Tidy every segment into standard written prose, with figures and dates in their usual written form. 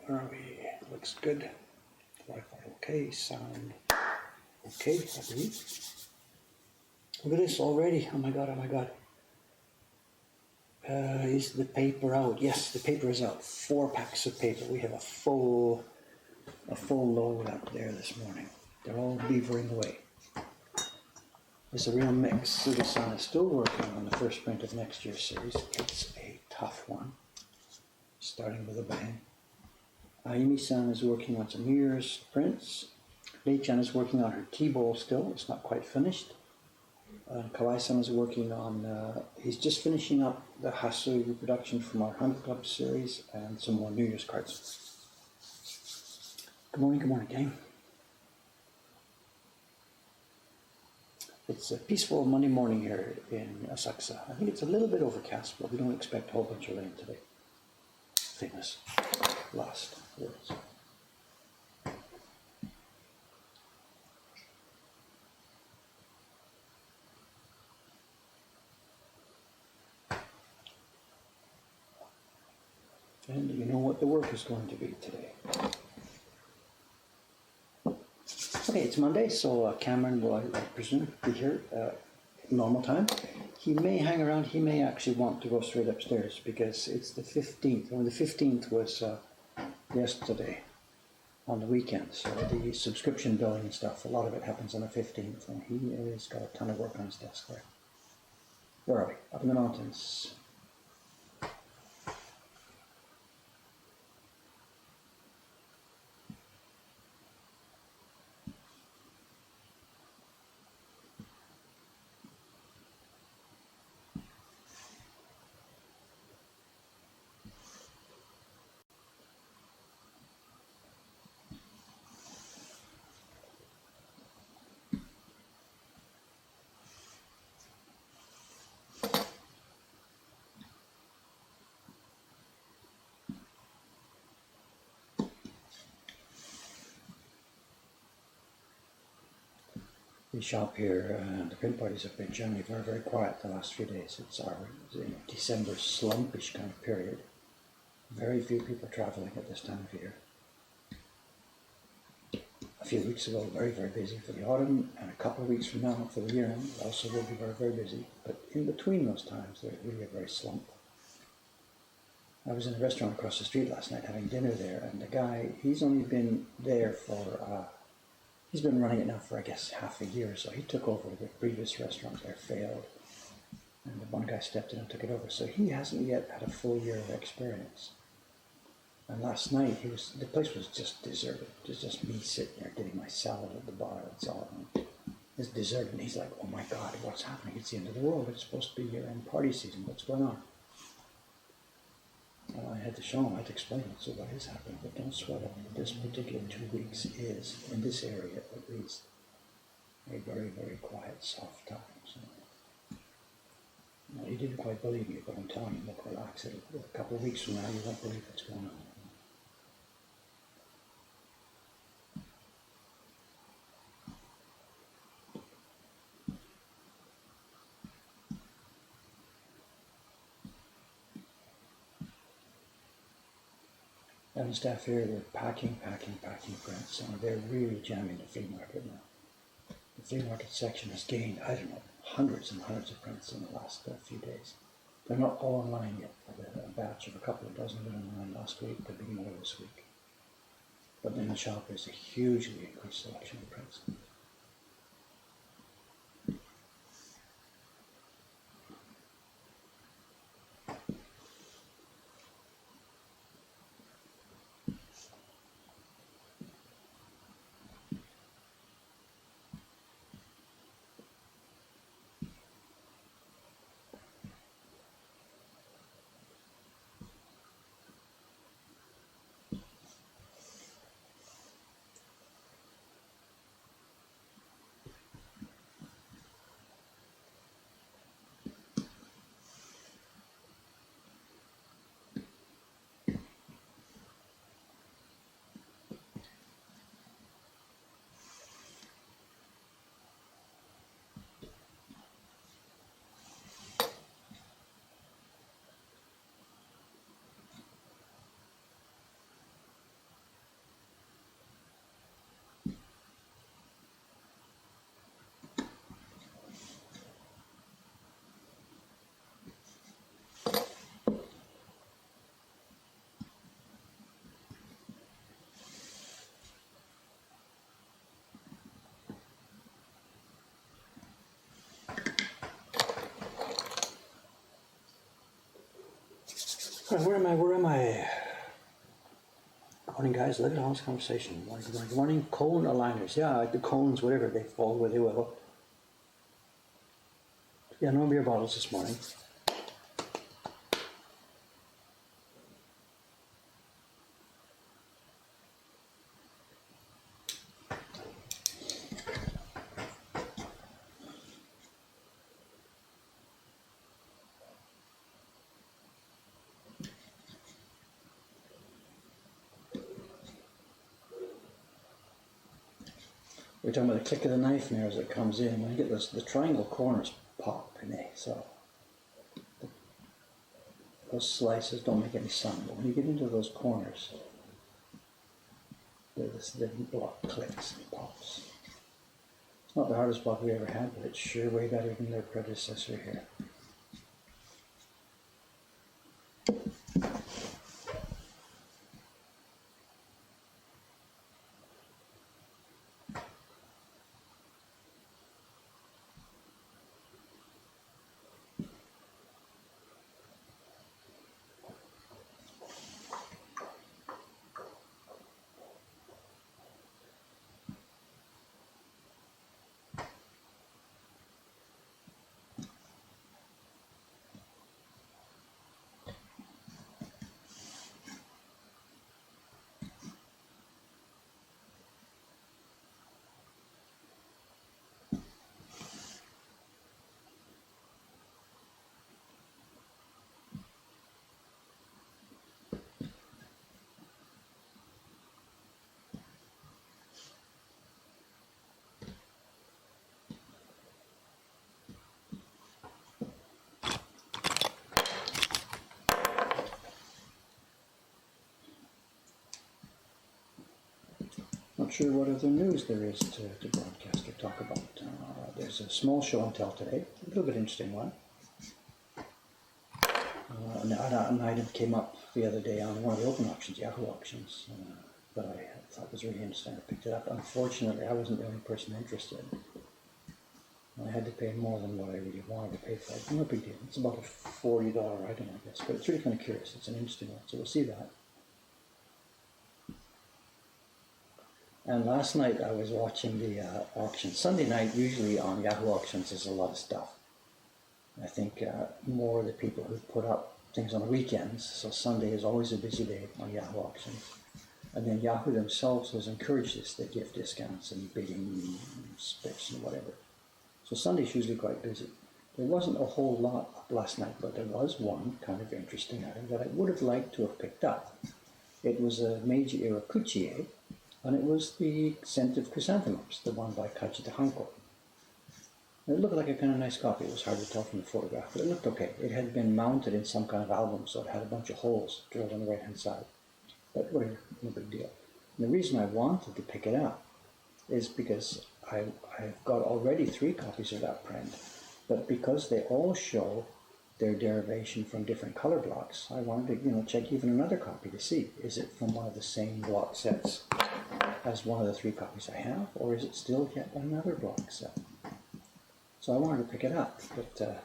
Where are we? Looks good. Wi-Fi okay, sound okay, I believe. Look at this already. Oh my god, oh my god. Is the paper out? Yes, the paper is out. 4 packs of paper. We have a full load up there this morning. They're all beavering away. It's a real mix. Suda-san is still working on the first print of next year's series. It's a tough one, starting with a bang. Ayumi-san is working on some mirrors prints. Lei-chan is working on her tea bowl still. It's not quite finished. Kawai-san is working on, he's just finishing up the Hasui reproduction from our 100 Club series and some more New Year's cards. Good morning, gang. It's a peaceful Monday morning here in Asakusa. I think it's a little bit overcast, but we don't expect a whole bunch of rain today. Famous last words. And you know what the work is going to be today. Okay, it's Monday, so Cameron will, I presume, be here normal time. He may hang around. He may actually want to go straight upstairs because it's the 15th. Well, the 15th was yesterday on the weekend, so the subscription billing and stuff, a lot of it happens on the 15th, and he has got a ton of work on his desk there. Where are we? Up in the mountains. The shop here, the print parties have been generally very, very quiet the last few days. It's our December slumpish kind of period. Very few people traveling at this time of year. A few weeks ago, very, very busy for the autumn, and a couple of weeks from now for the year end, also will be very, very busy. But in between those times, there's really a very slump. I was in a restaurant across the street last night having dinner there, and the guy, he's only been there for he's been running it now for, I guess, half a year or so. He took over the previous restaurant there, failed. And the one guy stepped in and took it over. So he hasn't yet had a full year of experience. And last night, the place was just deserted. It was just me sitting there getting my salad at the bar. That's all. It's deserted. And he's like, oh my God, what's happening? It's the end of the world. It's supposed to be year-end party season. What's going on? I had to show him, I had to explain it, so what is happening, but don't sweat it. This particular 2 weeks is, in this area at least, a very, very quiet, soft time. So, he didn't quite believe me, but I'm telling him, look, relax. A couple of weeks from now, you won't believe what's going on. And the staff here, they're packing prints, and they're really jamming the flea market now. The flea market section has gained, I don't know, hundreds and hundreds of prints in the last few days. They're not all online yet. A batch of a couple of dozen went online last week, there'll be more this week. But in the shop, there's a hugely increased selection of prints. Where am I? Where am I? Good morning, guys. Live in Honest Conversation. Good morning. Cone aligners. Yeah, like the cones, whatever, they fall where they will. Yeah, no beer bottles this morning. We're talking about the click of the knife now as it comes in. When you get this, the triangle corners pop in there, so those slices don't make any sound. But when you get into those corners, the block clicks and pops. It's not the hardest block we ever had, but it's sure way better than their predecessor here. Not sure what other news there is to broadcast or talk about. There's a small show and tell today, a little bit interesting one. An item came up the other day on one of the open auctions, Yahoo auctions, that I thought was really interesting. I picked it up. Unfortunately, I wasn't the only person interested. I had to pay more than what I really wanted to pay for it. No big deal. It's about a $40 item, I guess, but it's really kind of curious. It's an interesting one, so we'll see that. And last night I was watching the auction. Sunday night, usually on Yahoo auctions, there's a lot of stuff. I think more of the people who put up things on the weekends, so Sunday is always a busy day on Yahoo auctions. And then Yahoo themselves has encouraged this. They give discounts and bidding specs and whatever. So Sunday's usually quite busy. There wasn't a whole lot up last night, but there was one kind of interesting item that I would have liked to have picked up. It was a Meiji Irakuchie, and it was the Scented Chrysanthemums, the one by Neko Hakkei. It looked like a kind of nice copy. It was hard to tell from the photograph, but it looked okay. It had been mounted in some kind of album, so it had a bunch of holes drilled on the right-hand side. But whatever, no big deal. And the reason I wanted to pick it up is because I've got already 3 copies of that print, but because they all show their derivation from different color blocks, I wanted to check even another copy to see, is it from one of the same block sets as one of the 3 copies I have, or is it still yet another block set? So I wanted to pick it up, but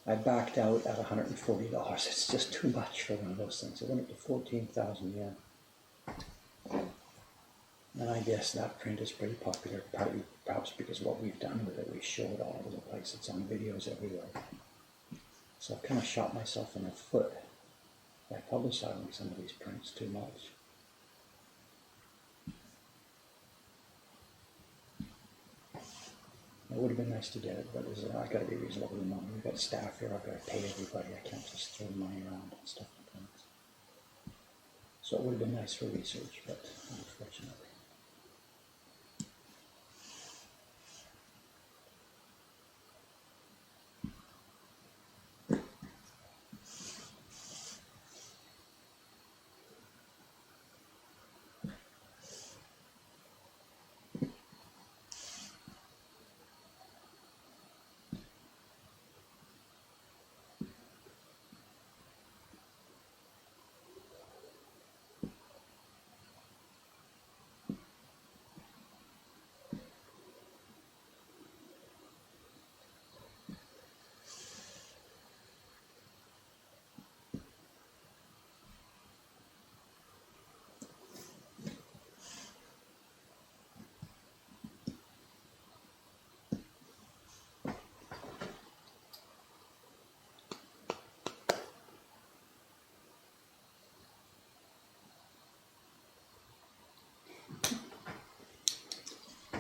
I backed out at $140. It's just too much for one of those things. It went up to 14,000 yen. And I guess that print is pretty popular, partly perhaps because what we've done with it, we show it all over the place. It's on videos everywhere. So I've kind of shot myself in the foot by publicizing some of these prints too much. It would have been nice to get it, but I've got to be reasonable with the money. We've got staff here, I've got to pay everybody. I can't just throw money around and stuff like that. So it would have been nice for research, but unfortunately.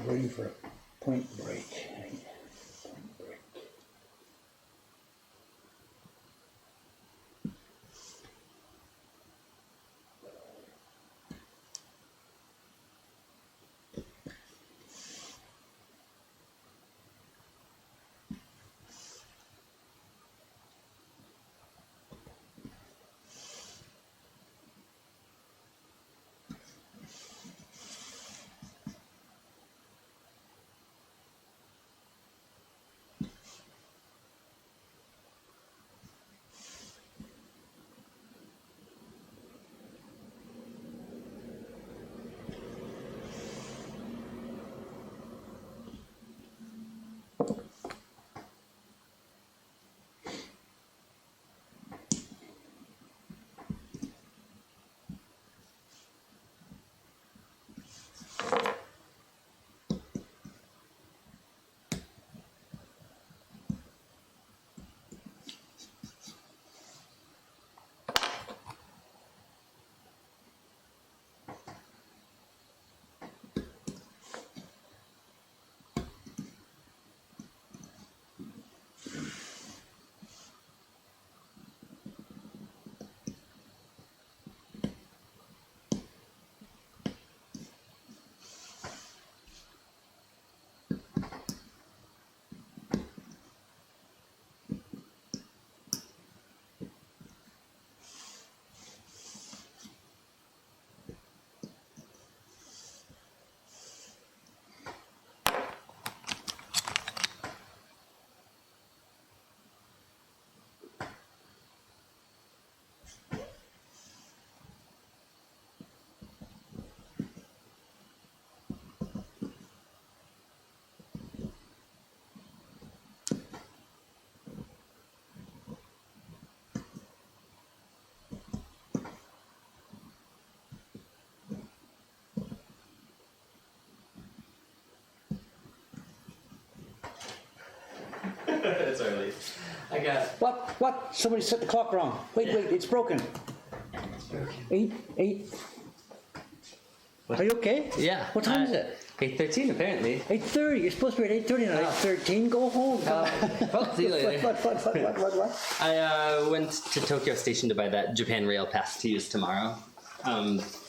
waiting for a point break. Point break. It's early. I got... What? Somebody set the clock wrong. Wait, it's broken. It's broken. 8. What? Are you okay? Yeah. What time is it? 8:13 apparently. 8:30. You're supposed to be at 8:30, not 8:13. Go home. Well, see you later. What? I went to Tokyo Station to buy that Japan Rail Pass to use tomorrow.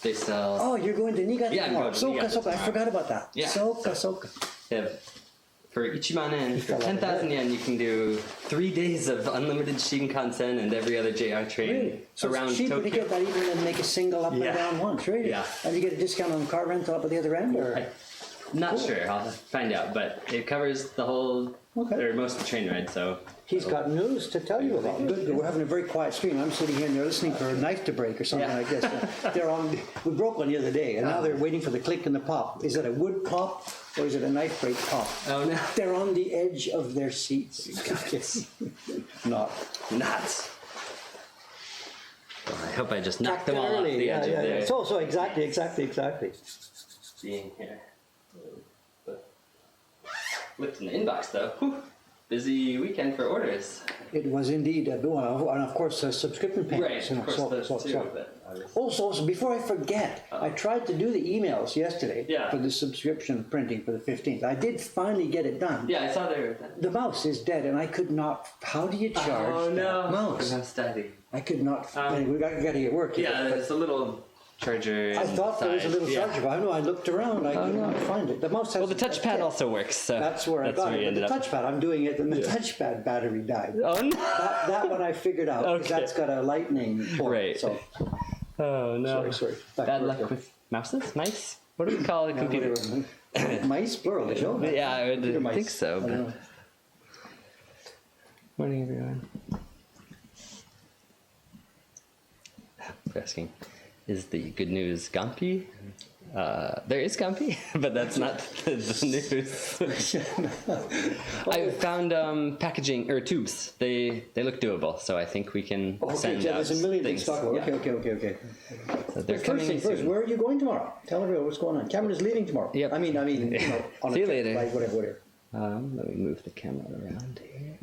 They sell... Oh, you're going to Niigata Yeah, I'm tomorrow. going to Niigata Soka. I tomorrow. forgot about that. Yeah. Soka. They have, for Ichiban yen, for fell out of 10,000 bed. yen, you can do 3 days of unlimited Shinkansen and every other JR train Really? So around it's cheaper Tokyo. to get that even than make a single up Yeah. and down once, really? Yeah. And you get a discount on car rental up at the other end, or? I'm not sure. I'll find out, but it covers the whole or most of the train ride. So He's got news to tell you about. Good. We're having a very quiet stream. I'm sitting here and they're listening for a knife to break or something Yeah. like this. They're on. We broke one the other day, and now they're waiting for the click and the pop. Is it a wood pop or is it a knife break pop? Oh no, They're on the edge of their seats. Not. nuts. Well, I hope I just knocked them all off early. the edge of their So exactly. being here. But looked in the inbox though. Whew. Busy weekend for orders. It was indeed a good one, and of course subscription payments. Right, of course those too. But Also, before I forget, I tried to do the emails yesterday Yeah. for the subscription printing for the 15th. I did finally get it done. yeah, I saw they were done. The mouse is dead, and I could not. How do you charge Oh no, that mouse? mouse daddy. I could not. Anyway, we got to get work. Yeah, but there's a little charger. I thought there was a little yeah. charger, but I know I looked around. I could not find it. The mouse has. Well, the touchpad a- also works, so That's where I got you it. But ended the up. touchpad, I'm doing it, and the touchpad battery died. Oh no! That one I figured out because Okay. that's got a lightning port. Right. So Oh no! sorry. Back Bad to luck work. with mouses, mice. What do we call a computer? Mice plural, did you? Yeah, I would Computer mice. think so. I know. But... Morning, everyone. For asking, is the good news Gampi? There is Gampi, but that's not the news. I found packaging or tubes. They look doable, so I think we can send yeah, out there's a million things. things. Okay. So they're First coming thing first, soon. where are you going tomorrow? Tell everyone what's going on. Cameron's leaving tomorrow. Yep. I mean, on See a you trip, later. like whatever. Let me move the camera around here.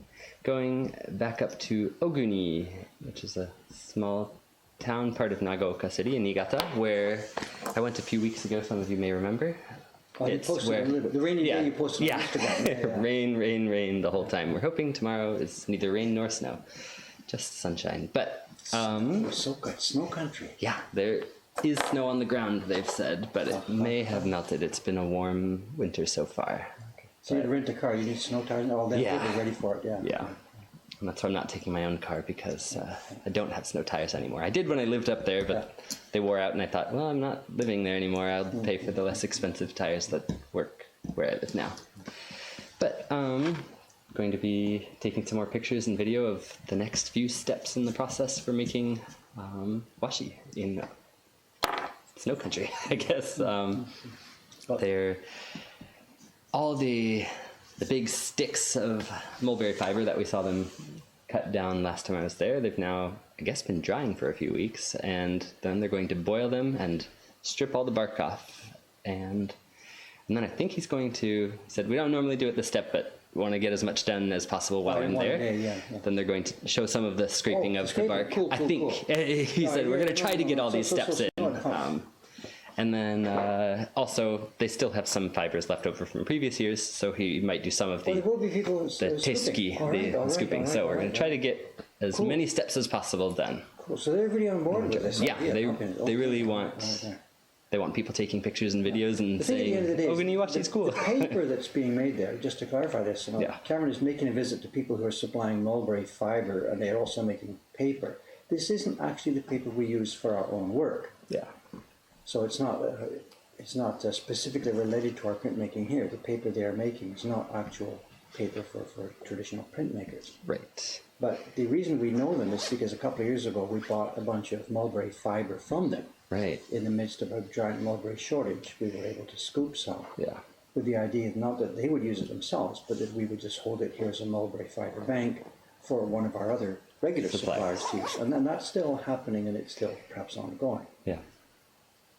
Going back up to Oguni, which is a small town part of Nagaoka City in Niigata, where I went a few weeks ago, some of you may remember. Oh, you It's posted where- a little bit. The rainy Yeah, day you posted on yeah. Instagram. rain the whole time. We're hoping tomorrow is neither rain nor snow, just sunshine. But We're so good. Snow country. yeah, there is snow on the ground, they've said, but it may have melted. It's been a warm winter so far. So you had to rent a car. You need snow tires and all that. Yeah. You're ready for it. Yeah. Yeah. And that's why I'm not taking my own car, because I don't have snow tires anymore. I did when I lived up there, but they wore out, and I thought, well, I'm not living there anymore. I'll pay for the less expensive tires that work where I live now. But going to be taking some more pictures and video of the next few steps in the process for making washi in snow country, I guess. They're all the big sticks of mulberry fiber that we saw them cut down last time I was there. They've now, I guess, been drying for a few weeks, and then they're going to boil them and strip all the bark off. And then I think he's going to, he said, we don't normally do it this step, but we want to get as much done as possible while I'm there. Yeah. Then they're going to show some of the scraping of the bark. Cool, I think he said, we're going to try to get all these steps in. And then also, they still have some fibers left over from previous years, so he might do some of the teski, the scooping. So we're going to try to get as many steps as possible done. Cool. So they're really on board with this. Yeah, they really want they want people taking pictures and videos and saying, "Oh, when you watch these cool." The paper that's being made there, just to clarify this, Cameron is making a visit to people who are supplying mulberry fiber, and they're also making paper. This isn't actually the paper we use for our own work. Yeah. So it's not specifically related to our printmaking here. The paper they are making is not actual paper for traditional printmakers. Right. But the reason we know them is because a couple of years ago we bought a bunch of mulberry fiber from them. Right. In the midst of a giant mulberry shortage, we were able to scoop some. Yeah. With the idea not that they would use it themselves, but that we would just hold it here as a mulberry fiber bank for one of our other regular suppliers to use. And then that's still happening, and it's still perhaps ongoing. Yeah.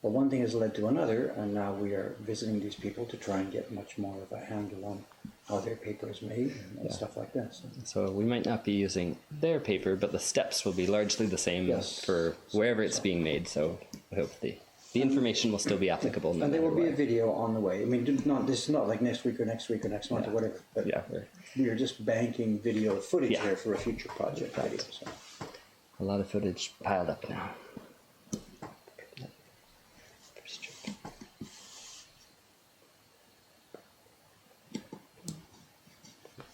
But one thing has led to another, and now we are visiting these people to try and get much more of a handle on how their paper is made and stuff like this. So we might not be using their paper, but the steps will be largely the same for wherever it's being made. So I hope the information will still be applicable. And there will be a video on the way. I mean, this is not like next week or next month or whatever. But we are just banking video footage here for a future project video. So. A lot of footage piled up now.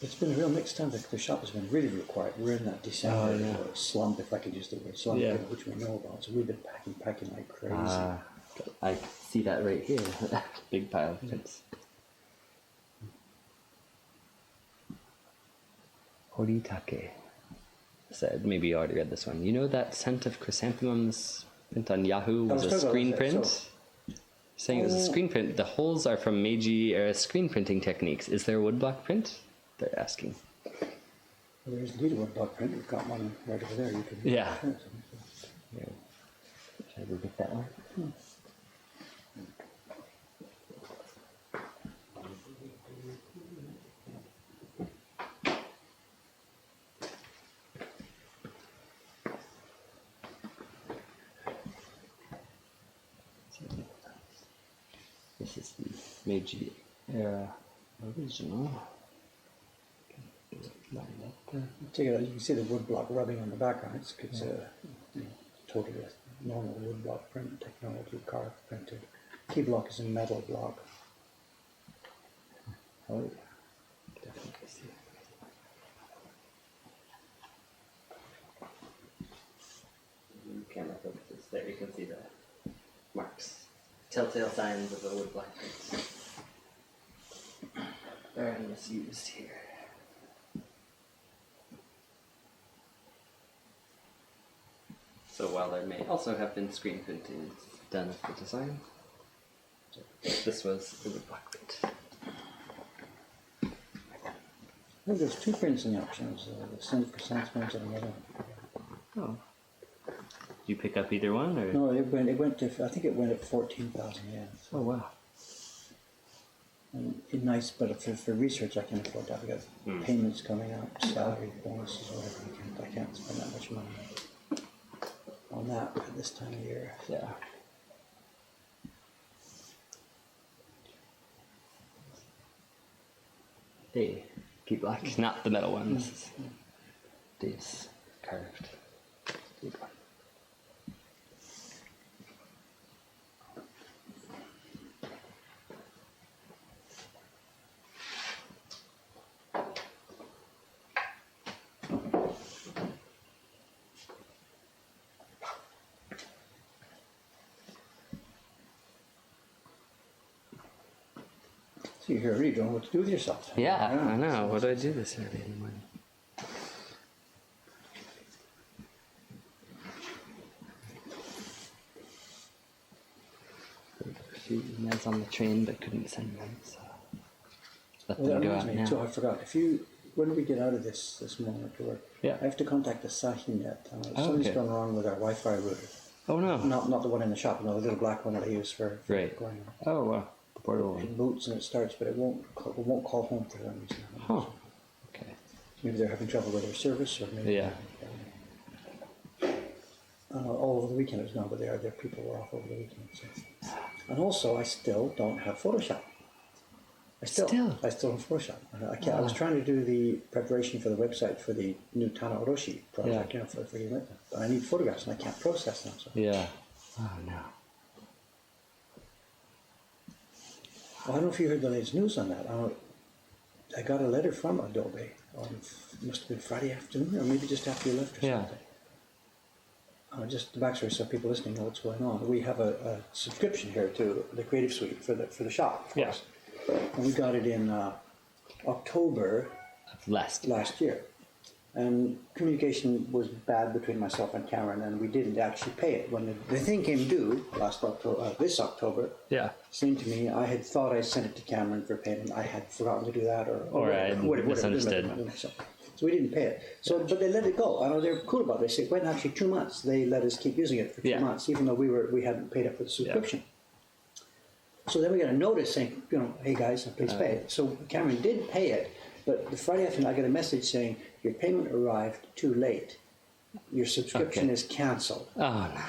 It's been a real mixed time. The shop has been really, really quiet. We're in that December slump, if I could use the word slump, which we know about. So we've been packing like crazy. I see that right here. Big pile of prints. Horitake said, maybe you already read this one. You know that scent of chrysanthemums print on Yahoo was a screen print? Saying it was a screen print. The holes are from Meiji era screen printing techniques. Is there a woodblock print? They're asking. Well, there's indeed a woodblock print. We've got one right over there. You can print. Should I go get that one? This is the Meiji era original. Take it out. You can see the woodblock rubbing on the background. It's totally a normal woodblock print technology, carved printed. Key block is a metal block. Oh yeah, definitely see it. Camera focuses. There you can see the marks. Telltale signs of a woodblock print. Very misused here. So while there may also have been screen printing done of the design, this was the woodblock print. I think there's two prints in the options, the scent for chrysanthemums and another one. Oh. Did you pick up either one? Or? No, it went to, I think it went at 14,000 yen. So. Oh, wow. And it's nice, but for research I can afford that. We got payments coming up, salary, bonuses, whatever. I can't spend that much money on that at this time of year. Yeah. a key block, not the metal one. This is Dave's carved key block. So you're here already, don't know what to do with yourself. Yeah, I know. What do I do this early in the morning? A few emails on the train, but couldn't send them, so let Well, them that go reminds out me, now. too, I forgot. When we get out of this morning to work, Yeah. I have to contact the Sahinet. Oh, Something's okay. gone wrong with our Wi-Fi router. Oh no! Not the one in the shop, no, the little black one that I use for Right. going. Oh wow! The portable It one. boots and it starts, but it won't call home for some reason. Huh. Okay. Maybe they're having trouble with their service, or maybe. Yeah. All over the weekend it was gone, but their people were off over the weekend. So. And also, I still don't have Photoshop. I still don't have Photoshop. I was trying to do the preparation for the website for the new Tana Oroshi project, Yeah. for the event, but I need photographs and I can't process them. So. Yeah. Oh no. Well, I don't know if you heard the latest news on that. I got a letter from Adobe on, must have been Friday afternoon, or maybe just after you left or Yeah. something. Just the backstory so people listening know what's going on. We have a subscription here to the Creative Suite for the shop, of course. And we got it in October Last. last year. And communication was bad between myself and Cameron, and we didn't actually pay it. When the thing came due this October, Yeah. seemed to me I had thought I sent it to Cameron for payment. I had forgotten to do that, or I whatever, misunderstood. So we didn't pay it. So, but they let it go. I know they're cool about it. They said, "Went actually 2 months." They let us keep using it for 2 months, even though we hadn't paid up for the subscription. So then we got a notice saying, "Hey guys, please pay it." So Cameron did pay it, but the Friday afternoon I got a message saying your payment arrived too late. Your subscription is canceled. Oh no.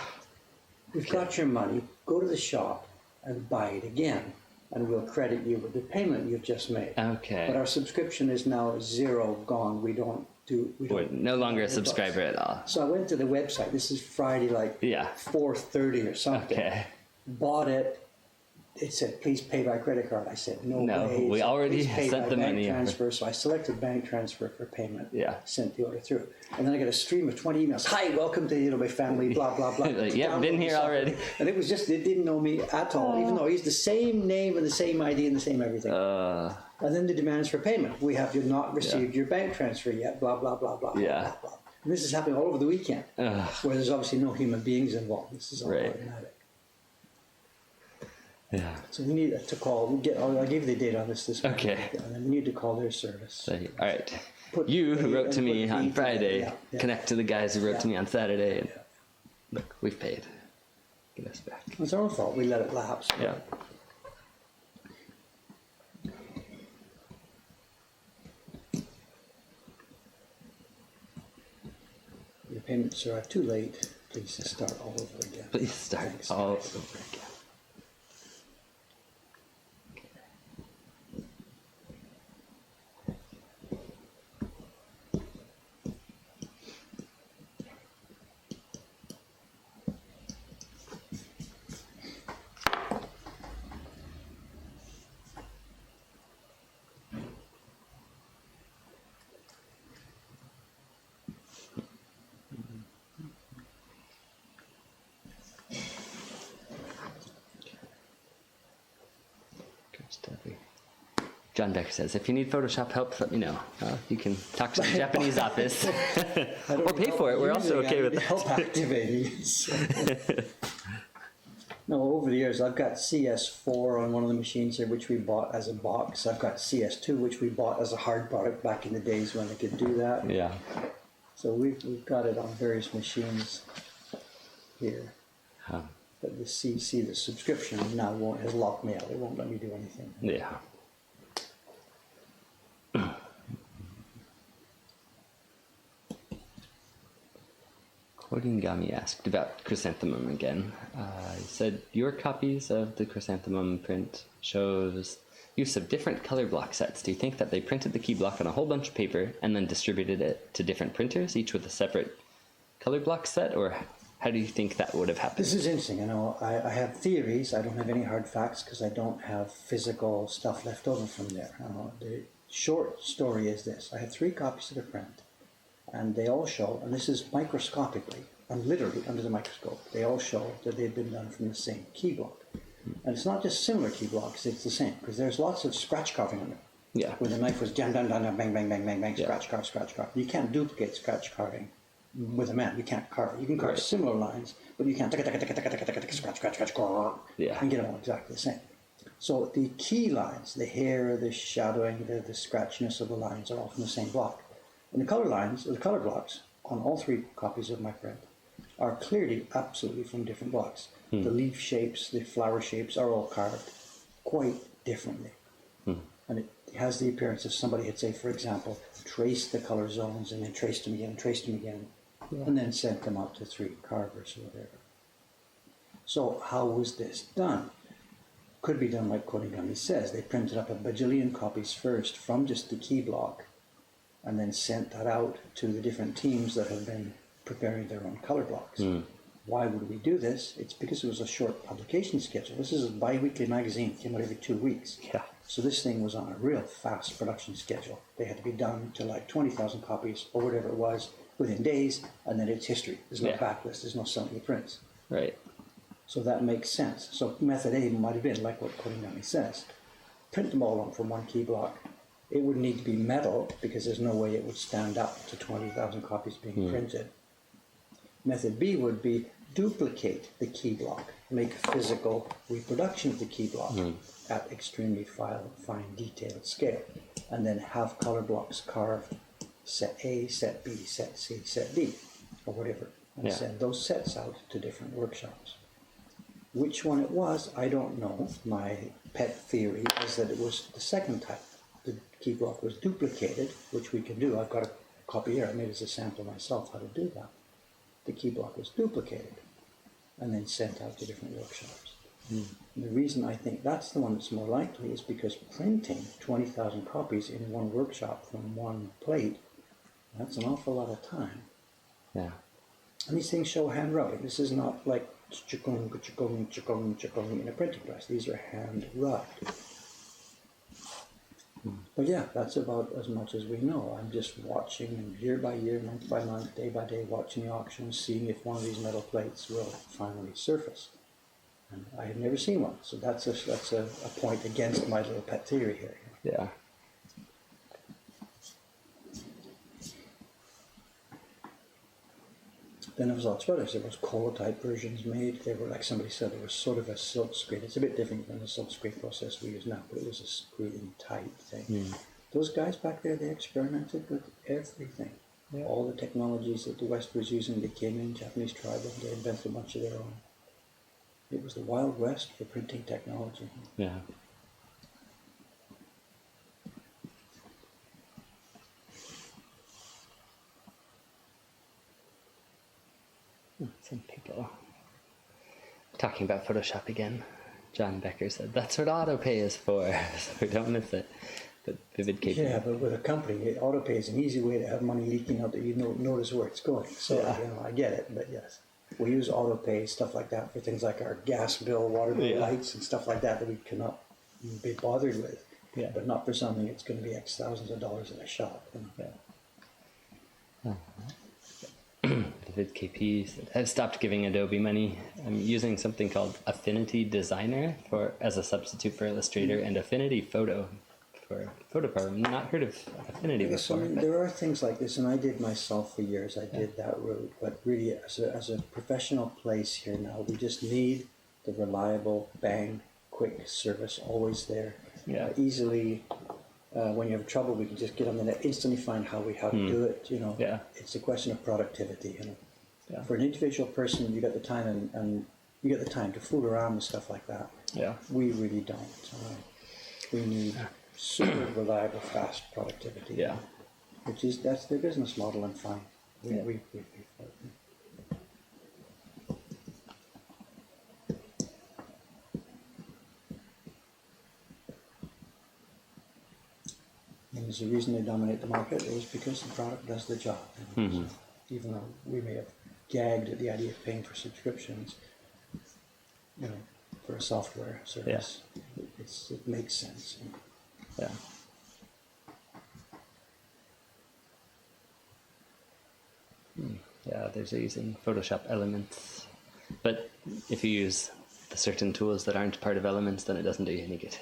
We've got your money. Go to the shop and buy it again, and we'll credit you with the payment you've just made. Okay. But our subscription is now gone. We're no longer a subscriber at all. So I went to the website. This is Friday, like 4:30 or something. Okay. Bought it. It said, "Please pay by credit card." I said, "No way." We It said, already "Please pay sent by the bank money over." transfer." So I selected bank transfer for payment. Yeah. Sent the order through, and then I got a stream of 20 emails. "Hi, welcome to my family." Blah blah blah. Like, yep, been here already. And it was just they didn't know me at all, even though he's the same name and the same ID and the same everything. And then the demands for payment. "We have not received your bank transfer yet." Blah blah blah blah. Yeah. Blah, blah. And this is happening all over the weekend, where there's obviously no human beings involved. This is all automatic. Yeah. So we need to call. I'll give you the date on this morning. Okay. And then we need to call their service. So, all right. You who wrote to me on Friday, connect to the guys who wrote to me on Saturday, and look, we've paid. Get us back. It's our own fault. We let it lapse. Yeah. Your payments are too late. Please start all over again. Please start Thanks. all over again. John Becker says, if you need Photoshop help, let me know. You can talk to the Japanese office or pay for it. We're also okay with that. Help activating. No, over the years, I've got CS4 on one of the machines here, which we bought as a box. I've got CS2, which we bought as a hard product back in the days when they could do that. Yeah. So we've got it on various machines here. Huh. But the subscription now has locked me out. It won't let me do anything. Yeah. Kodingami asked about chrysanthemum again. He said, your copies of the chrysanthemum print shows use of different color block sets. Do you think that they printed the key block on a whole bunch of paper and then distributed it to different printers, each with a separate color block set, or how do you think that would have happened? This is interesting. I have theories. I don't have any hard facts because I don't have physical stuff left over from there. The short story is this. I have 3 copies of the print, and they all show, and this is microscopically, and literally under the microscope, they all show that they've been done from the same key block. And it's not just similar key blocks, it's the same, because there's lots of scratch carving on it. Yeah. Where the knife was jam, bang, bang, bang, bang, bang, Yeah. scratch, carve, scratch, carve. You can't duplicate scratch carving with a man. You can't carve it. You can carve Right. similar lines, but you can't scratch, Yeah. and get them all exactly the same. So the key lines, the hair, the shadowing, the scratchiness of the lines are all from the same block. And the color lines, or the color blocks, on all 3 copies of my print are clearly absolutely from different blocks. The leaf shapes, the flower shapes are all carved quite differently. And it has the appearance of somebody had, say, for example, traced the color zones and then traced them again, and then sent them out to 3 carvers or whatever. So how was this done? Could be done like Kodingami says. They printed up a bajillion copies first from just the key block and then sent that out to the different teams that have been preparing their own color blocks. Why would we do this? It's because it was a short publication schedule. This is a bi-weekly magazine, came out every 2 weeks. Yeah. So this thing was on a real fast production schedule. They had to be done to like 20,000 copies or whatever it was within days, and then it's history. There's no backlist, there's no selling the prints. Right. So that makes sense. So method A might have been like what Kodingami says. Print them all on from one key block. It would need to be metal because there's no way it would stand up to 20,000 copies being printed. Method B would be duplicate the key block, make a physical reproduction of the key block at extremely fine detailed scale, and then have color blocks carved, set A, set B, set C, set D, or whatever, and send those sets out to different workshops. Which one it was, I don't know. My pet theory is that it was the second type. The key block was duplicated, which we can do. I've got a copy here. I made as a sample myself how to do that. The key block was duplicated and then sent out to different workshops. The reason I think that's the one that's more likely is because printing 20,000 copies in one workshop from one plate, that's an awful lot of time. Yeah. And these things show hand rubbing. This is not like chukung in a printing press. These are hand rubbed. But yeah, that's about as much as we know. I'm just watching year by year, month by month, day by day, watching the auctions, seeing if one of these metal plates will finally surface. And I have never seen one, so that's a point against my little pet theory here. Yeah. Then there was lots of others. There was cola-type versions made. They were, like somebody said, there was sort of a silk screen. It's a bit different than the silk screen process we use now, but it was a screen-type thing. Those guys back there, they experimented with everything. Yeah. All the technologies that the West was using, they came in, Japanese tried them, they invented a bunch of their own. It was the Wild West for printing technology. Yeah. Some people talking about Photoshop again. John Becker said, that's what autopay is for, so we don't miss it. But Vivid KP. Yeah, but with a company, autopay is an easy way to have money leaking out that you notice where it's going. So, I get it, but yes. We use autopay, stuff like that, for things like our gas bill, water bill, lights, and stuff like that we cannot be bothered with. Yeah. But not for something that's going to be X thousands of dollars in a shop. Vivid KP said, I've stopped giving Adobe money. I'm using something called Affinity Designer as a substitute for Illustrator and Affinity Photo for PhotoPower. I've not heard of Affinity before. There are things like this, and I did myself for years. I did that route, but really, as a professional place here now, we just need the reliable, bang, quick service always there. Yeah. Easily, when you have trouble, we can just get on the net, instantly find how to do it. It's a question of productivity. For an individual person, you got the time and you got the time to fool around with stuff like that. Yeah. We really don't. We need super reliable, fast productivity. Yeah. That's their business model, and fine. We because the reason they dominate the market is because the product does the job. So even though we may have gagged at the idea of paying for subscriptions, for a software service, it makes sense. Yeah. Yeah, there's using Photoshop Elements, but if you use the certain tools that aren't part of Elements, then it doesn't do you any good.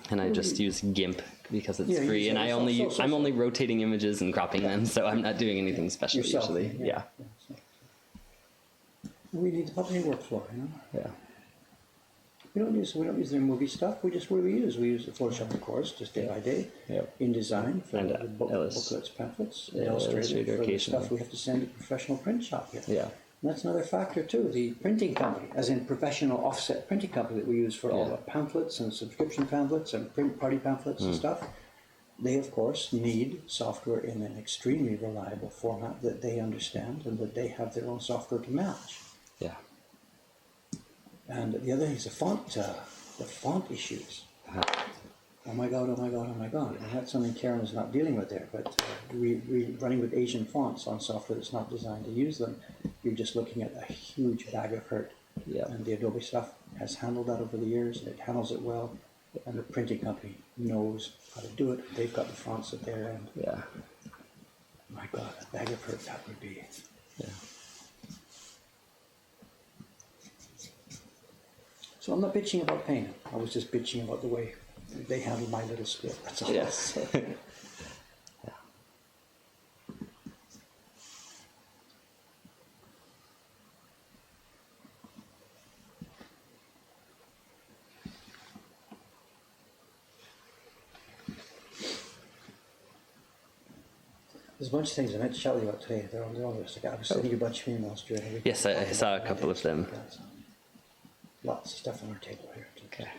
And I just use GIMP because it's free, and I'm only rotating images and cropping them, so I'm not doing anything special usually. Yeah. We need the publishing workflow, Yeah. We don't use their movie stuff. We use the Photoshop, of course, just day by day. Yep. InDesign for And, the booklets, pamphlets, Illustrator for the occasionally. stuff we have to send to professional print shop here. Yeah. And that's another factor too. The printing company, as in professional offset printing company that we use for all the pamphlets and subscription pamphlets and print party pamphlets and stuff, they of course need software in an extremely reliable format that they understand and that they have their own software to match. Yeah. And the other thing is the font issues. Oh my God. And that's something Karen is not dealing with there, but we running with Asian fonts on software that's not designed to use them, you're just looking at a huge bag of hurt. Yeah. And the Adobe stuff has handled that over the years, and it handles it well, and the printing company knows how to do it. They've got the fonts at their end. Yeah. My God, a bag of hurt that would be. Yeah. So I'm not bitching about pain. I was just bitching about the way they handle my little script. That's all. Yes. There's a bunch of things I meant to chat with you about today. They're on the list. I was sending you a bunch of emails during the week. Yes, I saw a couple of them. Lots of stuff on our table here. Okay.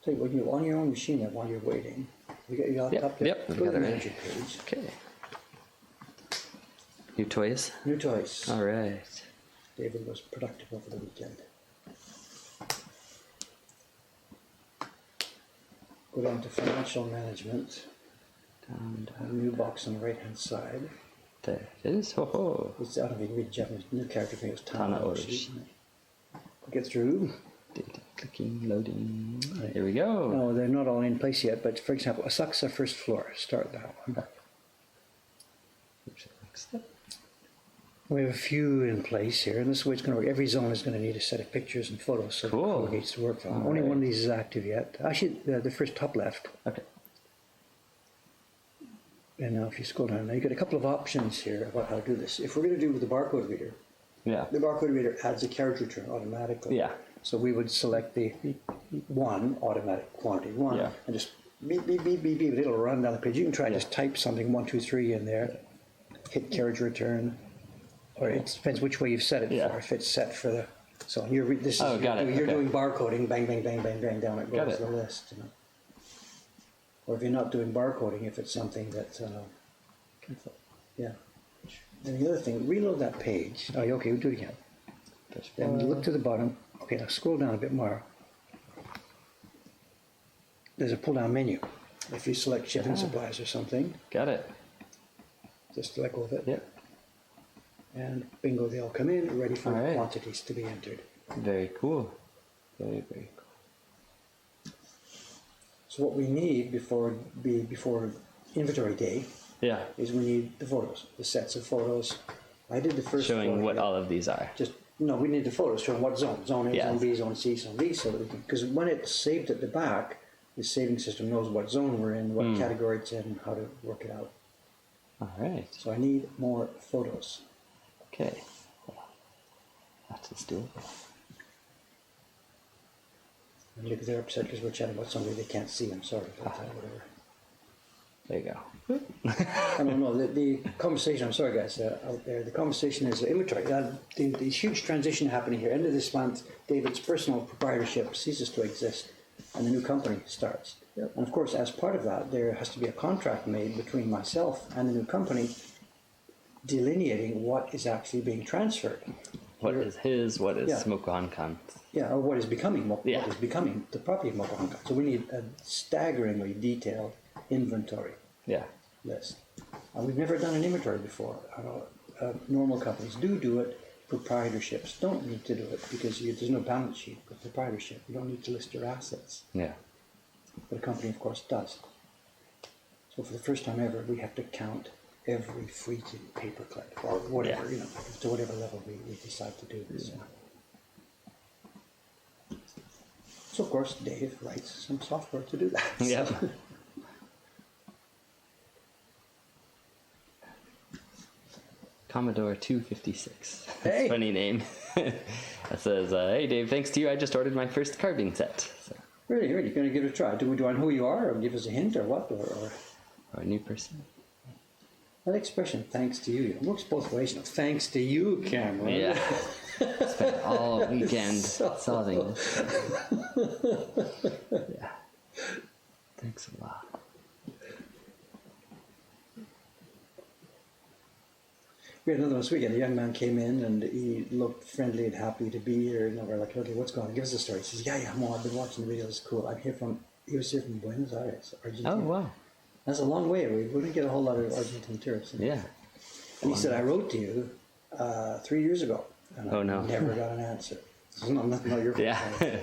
Tell you, when you're on your own machine there while you're waiting, you got your laptop there? Yep, Go to got the it ready. manager page. Okay. New toys? New toys. All right. David was productive over the weekend. Go down to financial management. Down. A new box on the right hand side. There it is. Ho ho. It's out of the read Japanese new character for me. It was Tana Tana Orochi. Get through. Data clicking, loading. Here we go. No, they're not all in place yet, but for example, Asakusa first floor. Start that one. We have a few in place here, and this is the way it's going to work. Every zone is going to need a set of pictures and photos, so Cool. the code needs to work from. Only one of these is active yet. Actually, the first top left. Okay. And now if you scroll down, now you've got a couple of options here about how to do this. If we're going to do with the barcode reader, Yeah. the barcode reader adds a carriage return automatically. Yeah. So we would select the one, automatic quantity one, Yeah. and just beep, beep, beep, beep, beep, it'll run down the page. You can try just type something, 1, 2, 3 in there, hit carriage return, or it depends which way you've set it Yeah. for. If it's set for the, so you're, this is, Oh, got it. you're Okay. doing barcoding, bang, bang, bang, bang, bang, down it Got goes it. the list. Or if you're not doing barcoding, if it's something that, yeah. And the other thing, reload that page. Oh, okay, we'll do it again. Then look to the bottom. Okay, now scroll down a bit more. There's a pull-down menu. If you select shipping supplies or something, Got it. just let go of it. Yep. And bingo, they all come in, ready for All right. quantities to be entered. Very cool. Very, very cool. So what we need before inventory day Yeah. is we need the photos, the sets of photos. I did the first Showing floor what here. all of these are. No, we need the photos showing what zone. Zone A, Yes. zone B, zone C, zone D, so that we can, because when it's saved at the back, the saving system knows what zone we're in, what category it's in, how to work it out. All right. So I need more photos. Okay. That is doable. And look, they're upset because we're chatting about somebody they can't see. I'm sorry about that, whatever. There you go. I don't know, the conversation, I'm sorry guys, out there, the conversation is inventory. The huge transition happening here. End of this month, David's personal proprietorship ceases to exist and the new company starts. Yep. And of course, as part of that, there has to be a contract made between myself and the new company delineating what is actually being transferred. What is his? What is Yeah. Neko Hakkei? Yeah, or what is becoming Yeah. what is becoming the property of Neko Hakkei. So we need a staggeringly detailed inventory Yeah. list. We've never done an inventory before. Normal companies do it. Proprietorships don't need to do it because there's no balance sheet with proprietorship. You don't need to list your assets. Yeah. But a company, of course, does. So for the first time ever, we have to count every freaking paperclip or whatever, Yeah. To whatever level we decide to do this. So of course, Dave writes some software to do that. Yeah. Commodore 256. Hey! Funny name. It says, hey Dave, thanks to you, I just ordered my first carving set. So, Really, you're going to give it a try. Do I know who you are, or give us a hint, or what? Or or a new person. that expression, thanks to you, it works both ways. Thanks to you, Cameron. Yeah. Spent all weekend So- solving this. Yeah. Thanks a lot. We had another one this weekend. A young man came in and he looked friendly and happy to be here. And we're like, okay, what's going on? Give us a story. He says, yeah, I've been watching the videos. It's cool. He was here from Buenos Aires, Argentina. Oh, wow. That's a long way. We wouldn't get a whole lot of Argentine tourists. Yeah. And he said, I wrote to you 3 years ago. And Oh, I no. never got an answer. This is not your fault. Yeah.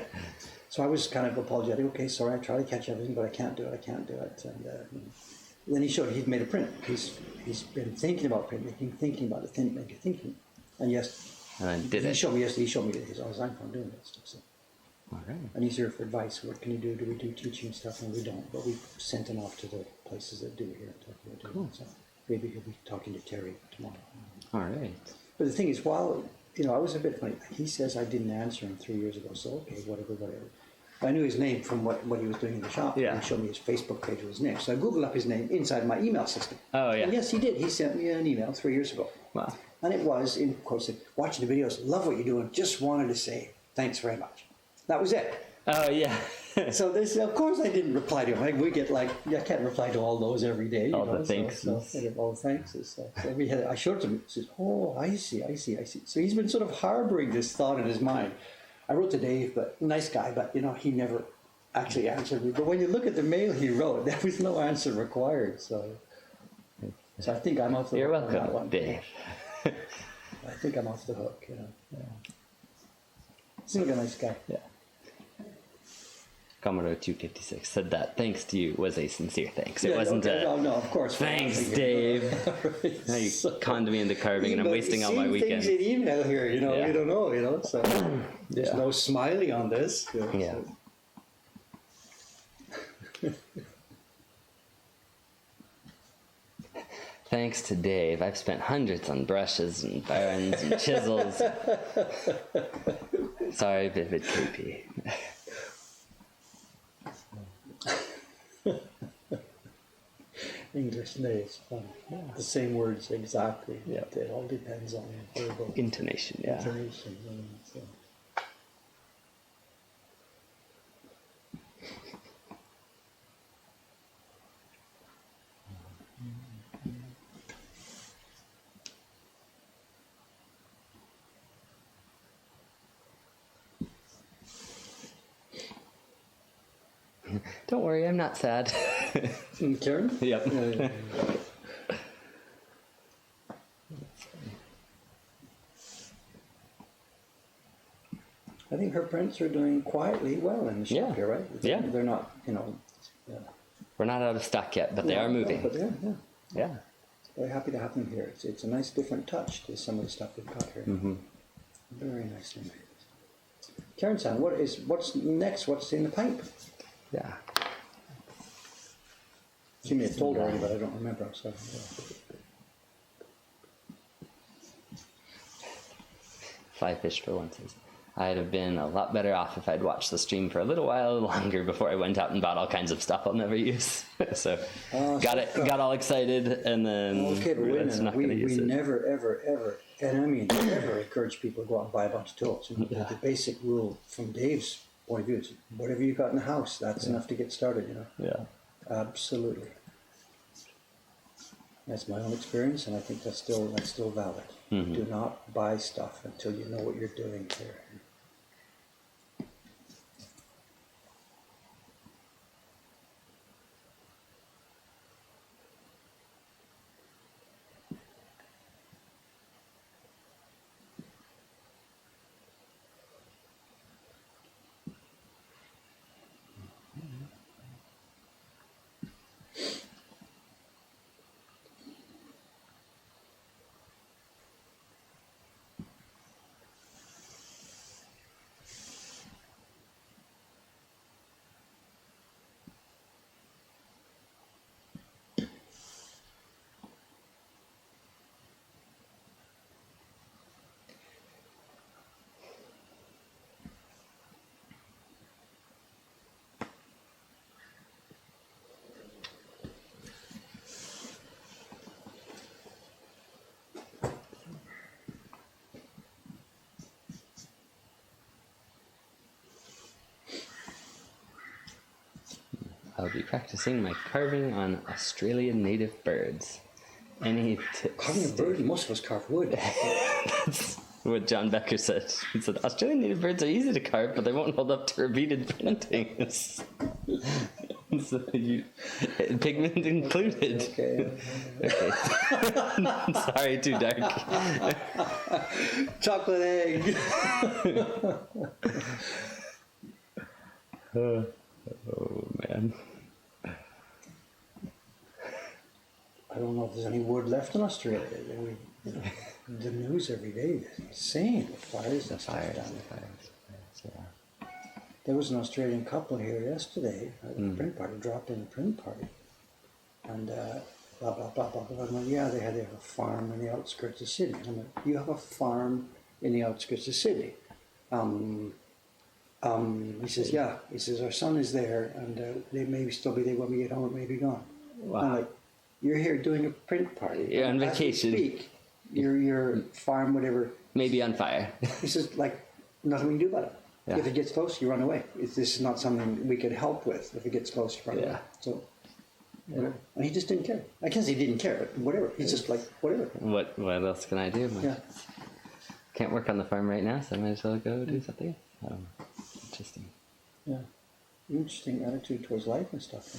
So I was kind of apologetic. Okay, sorry, I tried to catch everything, but I can't do it. And then he showed he'd made a print. He's been thinking about printmaking, thinking about it, thinking. And yes, And did he it. showed me his iPhone doing that stuff. So. All right. And he's here for advice. What can you do? Do we do teaching stuff? And we don't. But we sent him off to the places that do it here. Cool. So maybe he'll be talking to Terry tomorrow. All right. But the thing is, while, I was a bit funny. He says I didn't answer him 3 years ago. So, okay, whatever. I knew his name from what he was doing in the shop. Yeah. He showed me his Facebook page with his name. So I Googled up his name inside my email system. Oh, yeah. And yes, he did. He sent me an email 3 years ago. Wow. And it was, in quotes, watching the videos, love what you're doing, just wanted to say thanks very much. That was it. Oh, yeah. So this, of course I didn't reply to him. Like we get I can't reply to all those every day. All the thanks. So all the thanks. So I showed it to him. He says, oh, I see. So he's been sort of harboring this thought in his mind. I wrote to Dave, but nice guy, but he never actually answered me. But when you look at the mail he wrote, there was no answer required. So I think I'm off the You're hook on that welcome, one. Dave. I think I'm off the hook. Seems like a nice guy. Yeah. Commodore 256 said that thanks to you was a sincere thanks. It wasn't no, of course. thanks, Dave. Now you conned me into carving, and I'm wasting all my weekends. Things in email here, Yeah. you don't know, So there's Yeah. no smiley on this. Yeah. Thanks to Dave, I've spent hundreds on brushes and burns and chisels. Sorry, Vivid KP. English days, fun. The same words exactly. Yeah. It all depends on verbal Intonation, yeah. intonation. So. Don't worry, I'm not sad. Karen? Yep. Yeah. I think her prints are doing quietly well in the shop Yeah. here, right? Yeah. They're not, We're not out of stock yet, but they are moving. But yeah. Yeah. Very happy to have them here. It's a nice different touch to some of the stuff we've got here. Mm-hmm. Very nicely made. Karen-san, what's next? What's in the pipe? Yeah. She may have told already, but I don't remember. So, Fly Fish for one says, I'd have been a lot better off if I'd watched the stream for a little while longer before I went out and bought all kinds of stuff I'll never use. So got all excited, and then okay, but wait a realized minute. not gonna use We it. never, ever, and I mean never encourage people to go out and buy a bunch of tools. The basic rule from Dave's point of view is whatever you got in the house, that's enough to get started. Yeah. Absolutely. That's my own experience, and I think that's still valid. Do not buy stuff until you know what you're doing there. I'll be practicing my carving on Australian native birds. Any tips? Carving a bird, most of us carve wood. That's what John Becker said. He said, Australian native birds are easy to carve, but they won't hold up to repeated printings. So pigment included. Okay. Sorry, too dark. Chocolate egg. Oh, man. I don't know if there's any wood left in Australia. The news every day is insane. The fires and stuff down there. Yeah. There was an Australian couple here yesterday at a print party, dropped in a print party. And blah, blah, blah, blah, blah. I'm like, yeah, they have a farm in the outskirts of Sydney. And I'm like, you have a farm in the outskirts of Sydney? He says, yeah. He says, our son is there, and they may still be there when we get home. It may be gone. Wow. I'm like, you're here doing a print party. You're on As we vacation. speak, your farm, whatever. Maybe on fire. He says, like, nothing we can do about it. Yeah. If it gets close, you run away. This is not something we could help with. If it gets close, you run away. So, and he just didn't care. I can't say he didn't care, but whatever. He's just like, whatever. What else can I do? Yeah. Can't work on the farm right now, so I might as well go do something. Interesting. Yeah. Interesting attitude towards life and stuff.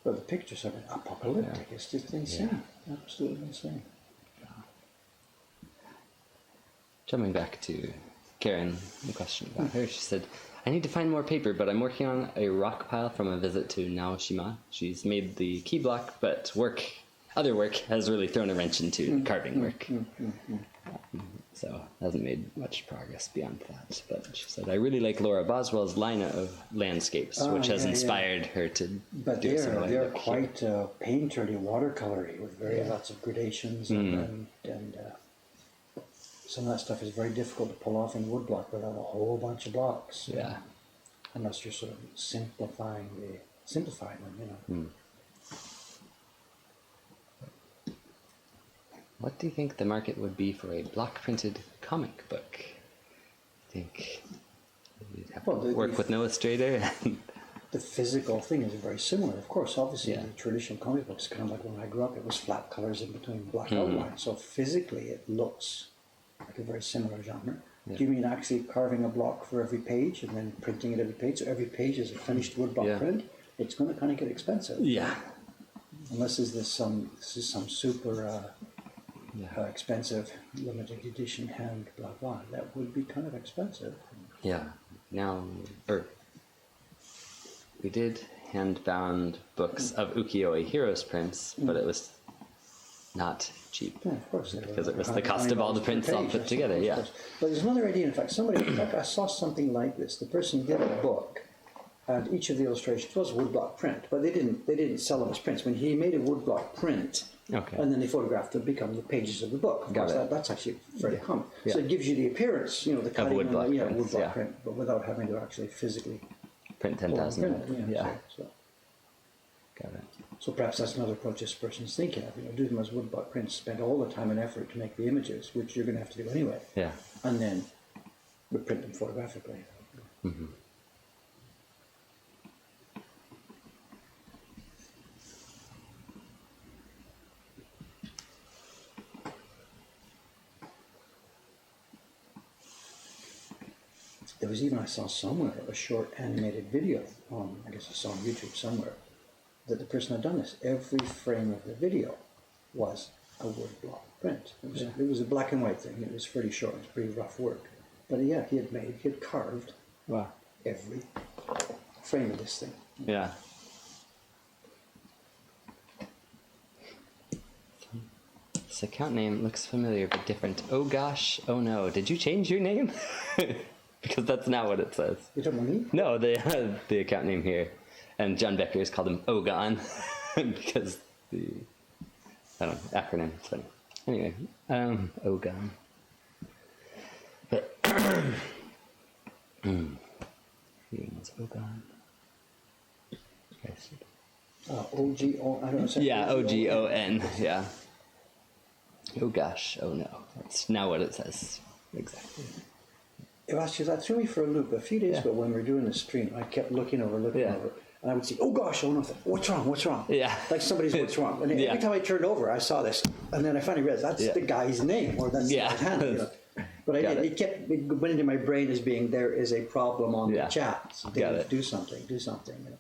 But the pictures of it apocalyptic. Yeah. It's just insane. Yeah. Absolutely insane. Jumping back to Karen, the question about her, she said, I need to find more paper, but I'm working on a rock pile from a visit to Naoshima. She's made the key block, but other work has really thrown a wrench into carving work. So hasn't made much progress beyond that. But she said, I really like Laura Boswell's line of landscapes, which has inspired her to do similar. They're quite painterly, watercolory, with lots of gradations and some of that stuff is very difficult to pull off in woodblock without a whole bunch of blocks. Yeah. Unless you're sort of simplifying them, What do you think the market would be for a block printed comic book? I think you'd have to work with an illustrator. The physical thing is very similar. Of course, obviously, the traditional comic books, kind of like when I grew up, it was flat colors in between black outlines. So physically, it looks like a very similar genre. Yeah. Do you mean actually carving a block for every page and then printing it every page? So every page is a finished woodblock print. It's going to kind of get expensive. Yeah. Unless this is some super expensive limited edition hand blah blah. That would be kind of expensive. Yeah. We did hand-bound books of ukiyo-e heroes prints, but it was not cheap. Yeah, of course. Because it was the cost of all the prints all put together, But there's another idea. In fact, I saw something like this. The person did a book, and each of the illustrations was woodblock print, but they didn't sell them as prints. When he made a woodblock print, and then they photographed them, become the pages of the book. Of course, that's actually very common. So it gives you the appearance, the cutting of woodblock print, but without having to actually physically print 10,000. So. Got it. So perhaps that's another approach this person's thinking of. Do them as woodblock prints, spend all the time and effort to make the images, which you're going to have to do anyway. Yeah. And then We print them photographically. Mm-hmm. There was even, I saw somewhere, a short animated video on, I guess I saw on YouTube somewhere, that the person had done this. Every frame of the video was a woodblock print. It was a black and white thing. It was pretty short. It was pretty rough work. But yeah, he had carved every frame of this thing. Yeah. This account name looks familiar but different. Oh gosh, oh no. Did you change your name? Because that's not what it says. You don't want me? No, they have the account name here. And John Becker has called him Ogon because the, I don't know, acronym. It's funny. Anyway, Ogon. But, it's Ogon. O-G-O, I don't know. Yeah, O-G-O-N, yeah. Oh gosh, oh no. That's now what it says. Exactly. Actually, that threw me for a loop. A few days ago when we were doing the stream, I kept looking over, and I would see, oh gosh, oh no, what's wrong? Yeah. Like somebody's what's wrong. And every time I turned over, I saw this. And then I finally realized that's the guy's name, or that's his hand. You know. But it went into my brain as being, there is a problem on the chat. So do something. You know,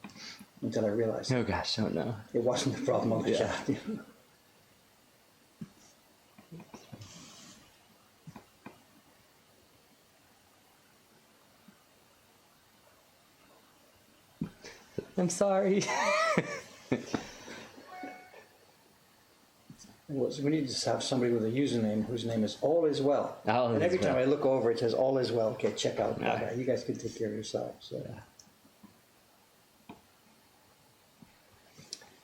until I realized. Oh gosh, oh no. It wasn't the problem on the chat. You know. I'm sorry. We need to have somebody with a username whose name is All Is Well. And every time I look over, it says All Is Well. Okay, check out that guy. You guys can take care of yourselves. So. Yeah.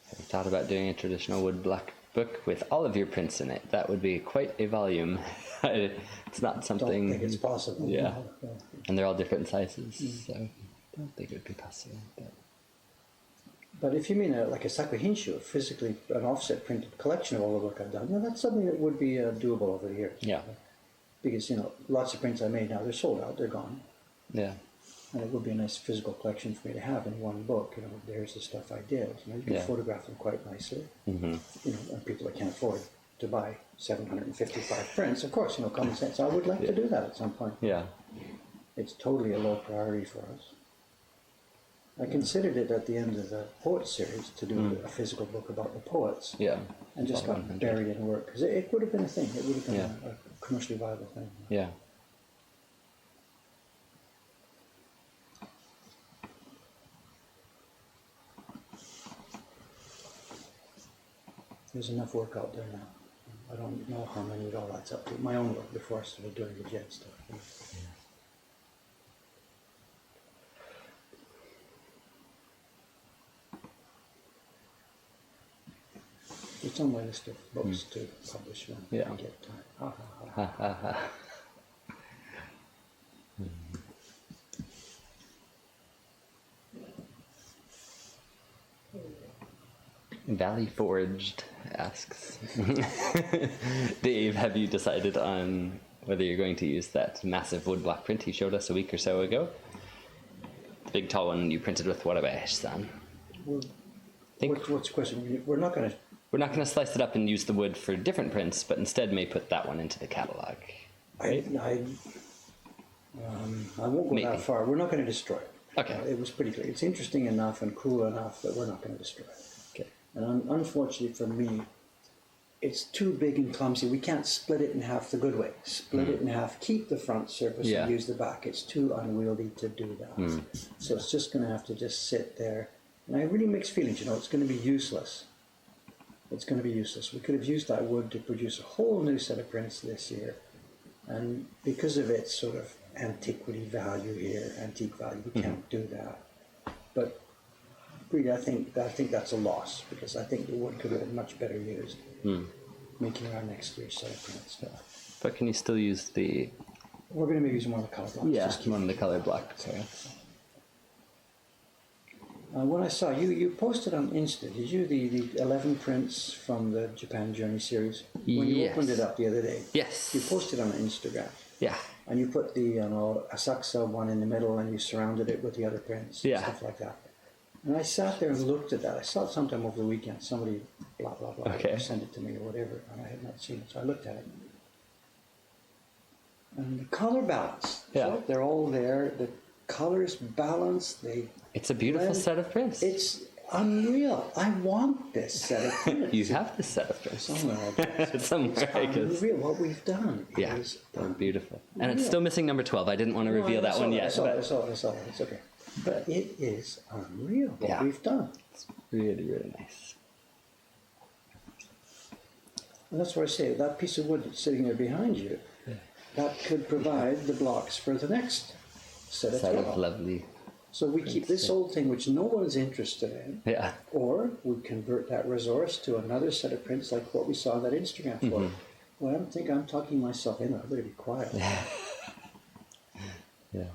Have you thought about doing a traditional woodblock book with all of your prints in it? That would be quite a volume. It's not something... I don't think it's possible. Yeah. No. And they're all different sizes, so I don't think it would be possible. But if you mean like a sakuhinshu, physically an offset printed collection of all the work I've done, that's something that would be doable over here. Yeah. Because, lots of prints I made now, they're sold out, they're gone. Yeah. And it would be a nice physical collection for me to have in one book. There's the stuff I did. You can photograph them quite nicely. Mm-hmm. And people that can't afford to buy 755 prints, of course, common sense. I would like to do that at some point. Yeah. It's totally a low priority for us. I considered it at the end of the poet series to do a physical book about the poets. Yeah. And just got buried in work. Because it would have been a thing. It would have been a commercially viable thing. Yeah. There's enough work out there now. I don't know how many it all adds up to. My own work before I started doing the jet stuff. It's on my list of books to publish when I get time. Ha ha ha. Ha ha ha. Valley Forged asks, Dave, have you decided on whether you're going to use that massive woodblock print he showed us a week or so ago? The big tall one you printed with Wadabayashi-san. What's the question? We're not going to slice it up and use the wood for different prints, but instead may put that one into the catalog. Right? I won't go that far. We're not going to destroy it. Okay. It was pretty clear. It's interesting enough and cool enough that we're not going to destroy it. Okay. And unfortunately for me, it's too big and clumsy. We can't split it in half the good way. Split it in half, keep the front surface and use the back. It's too unwieldy to do that. So it's just going to have to just sit there. And I have really mixed feelings, it's going to be useless. It's going to be useless. We could have used that wood to produce a whole new set of prints this year. And because of its sort of antiquity value here, antique value, we can't do that. But really, I think that's a loss, because I think the wood could have been much better used, making our next year's set of prints. But can you still use the... We're going to be using one of the color blocks. Yeah, one of the color blocks. Sorry. When I saw you posted on Insta, did you, the 11 prints from the Japan Journey series? When you opened it up the other day. Yes. You posted on Instagram. Yeah. And you put the Asakusa one in the middle, and you surrounded it with the other prints, and Yeah. stuff like that. And I sat there and looked at that. I saw it sometime over the weekend. Somebody, blah, blah, blah, Okay. sent it to me or whatever, and I had not seen it. So I looked at it. And the color balance. Yeah. So they're all there. The colors balance. It's a beautiful blend. set of prints. It's unreal. I want this set of prints. You have this set of prints. Somewhere, I guess. Somewhere, I guess. Unreal. What we've done Yeah, is they're beautiful. And it's unreal. still missing number 12. I didn't want to reveal that one yet. I saw but it. It's okay. But it is unreal what Yeah. we've done. It's really, really nice. And that's why I say that piece of wood that's sitting there behind you, that could provide the blocks for the next set of 12. Lovely. So we keep this old thing which no one's interested in, Yeah. or we convert that resource to another set of prints like what we saw on that Instagram photo. Well, I don't think I'm talking myself in. I better be quiet. Yeah.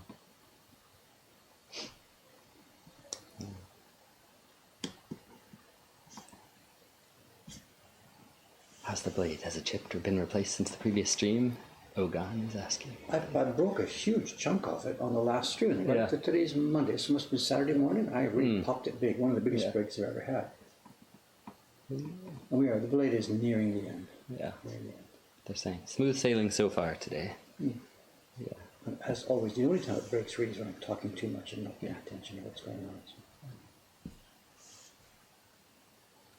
How's the blade? Has it chipped or been replaced since the previous stream? Ogan is asking. I broke a huge chunk of it on the last stream. I got Yeah. it to today's Monday, so it must have been Saturday morning. I really popped it big. One of the biggest Yeah. breaks I've ever had. And the blade is nearing the end. Yeah. Nearing the end. They're saying smooth sailing so far today. Yeah. And as always, the only time it breaks really is when I'm talking too much and not paying attention to what's going on.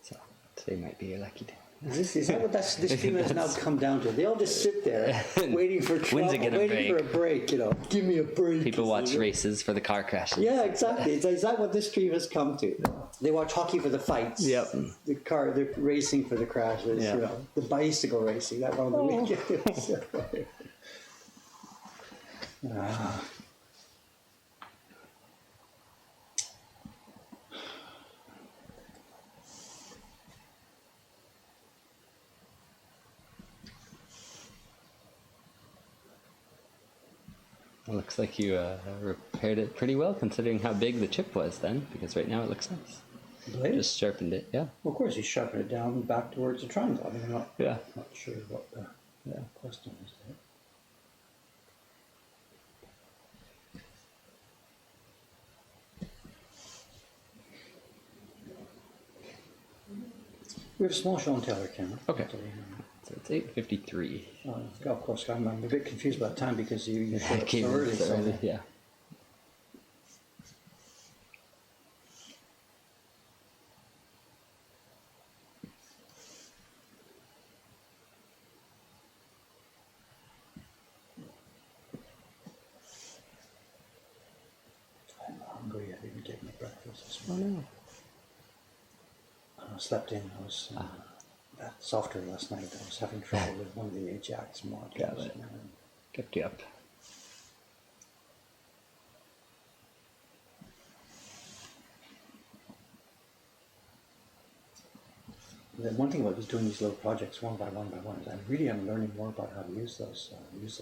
So today might be your lucky day. Is that what this stream has now come down to? They all just sit there waiting for trouble, When's it gonna waiting break? for a break, Give me a break. People watch races for the car crashes. Yeah, exactly. Is that what this stream has come to? They watch hockey for the fights. Yep. They're racing for the crashes. Yeah. The bicycle racing. That one of the weekend. It looks like you repaired it pretty well considering how big the chip was then, because right now it looks nice. Blade? Just sharpened it, yeah. Well, of course, you sharpen it down back towards a triangle. I mean, I'm Yeah. not sure what the question is there. We have a small show and teller camera. Okay. So, So it's 8:53. of course, I'm a bit confused by the time because you showed up so Came in early. so So early, yeah. I'm hungry. I didn't get my breakfast this Oh morning. no. I slept in. I was that software last night. I was having trouble with one of the Ajax modules. Got it. Kept you up. The one thing about just doing these little projects one by one is I really am learning more about how to use those things.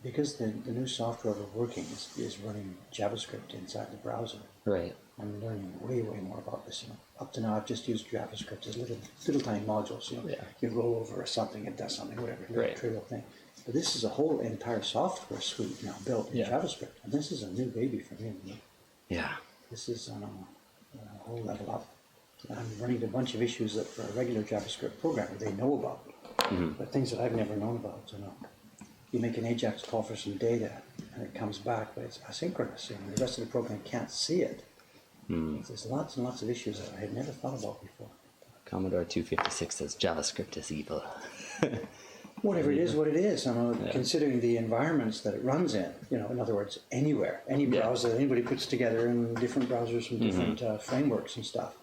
Because the new software we're working is running JavaScript inside the browser. Right. I'm learning way more about this. Up to now, I've just used JavaScript as little tiny modules. Yeah. You roll over or something, it does something, whatever, little Right. trivial thing. But this is a whole entire software suite now built in Yeah. JavaScript, and this is a new baby for me. Yeah. This is on a whole level up. I'm running into a bunch of issues that for a regular JavaScript programmer they know about, but things that I've never known about. You make an Ajax call for some data, and it comes back, but it's asynchronous, and the rest of the program can't see it. There's lots and lots of issues that I had never thought about before. Commodore 256 says JavaScript is evil. Whatever it is, what it is. Considering the environments that it runs in. In other words, anywhere, any browser that anybody puts together in different browsers from different frameworks and stuff.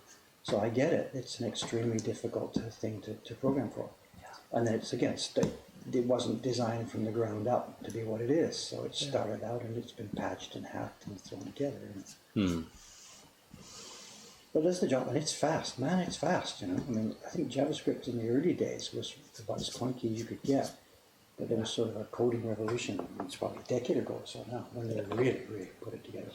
So I get it. It's an extremely difficult thing to program for. And then it's it wasn't designed from the ground up to be what it is. So it started out and it's been patched and hacked and thrown together. But that's the job, and it's fast, man. It's fast, I think JavaScript in the early days was about as clunky as you could get, but there was sort of a coding revolution. It's probably a decade ago or so now when they really put it together.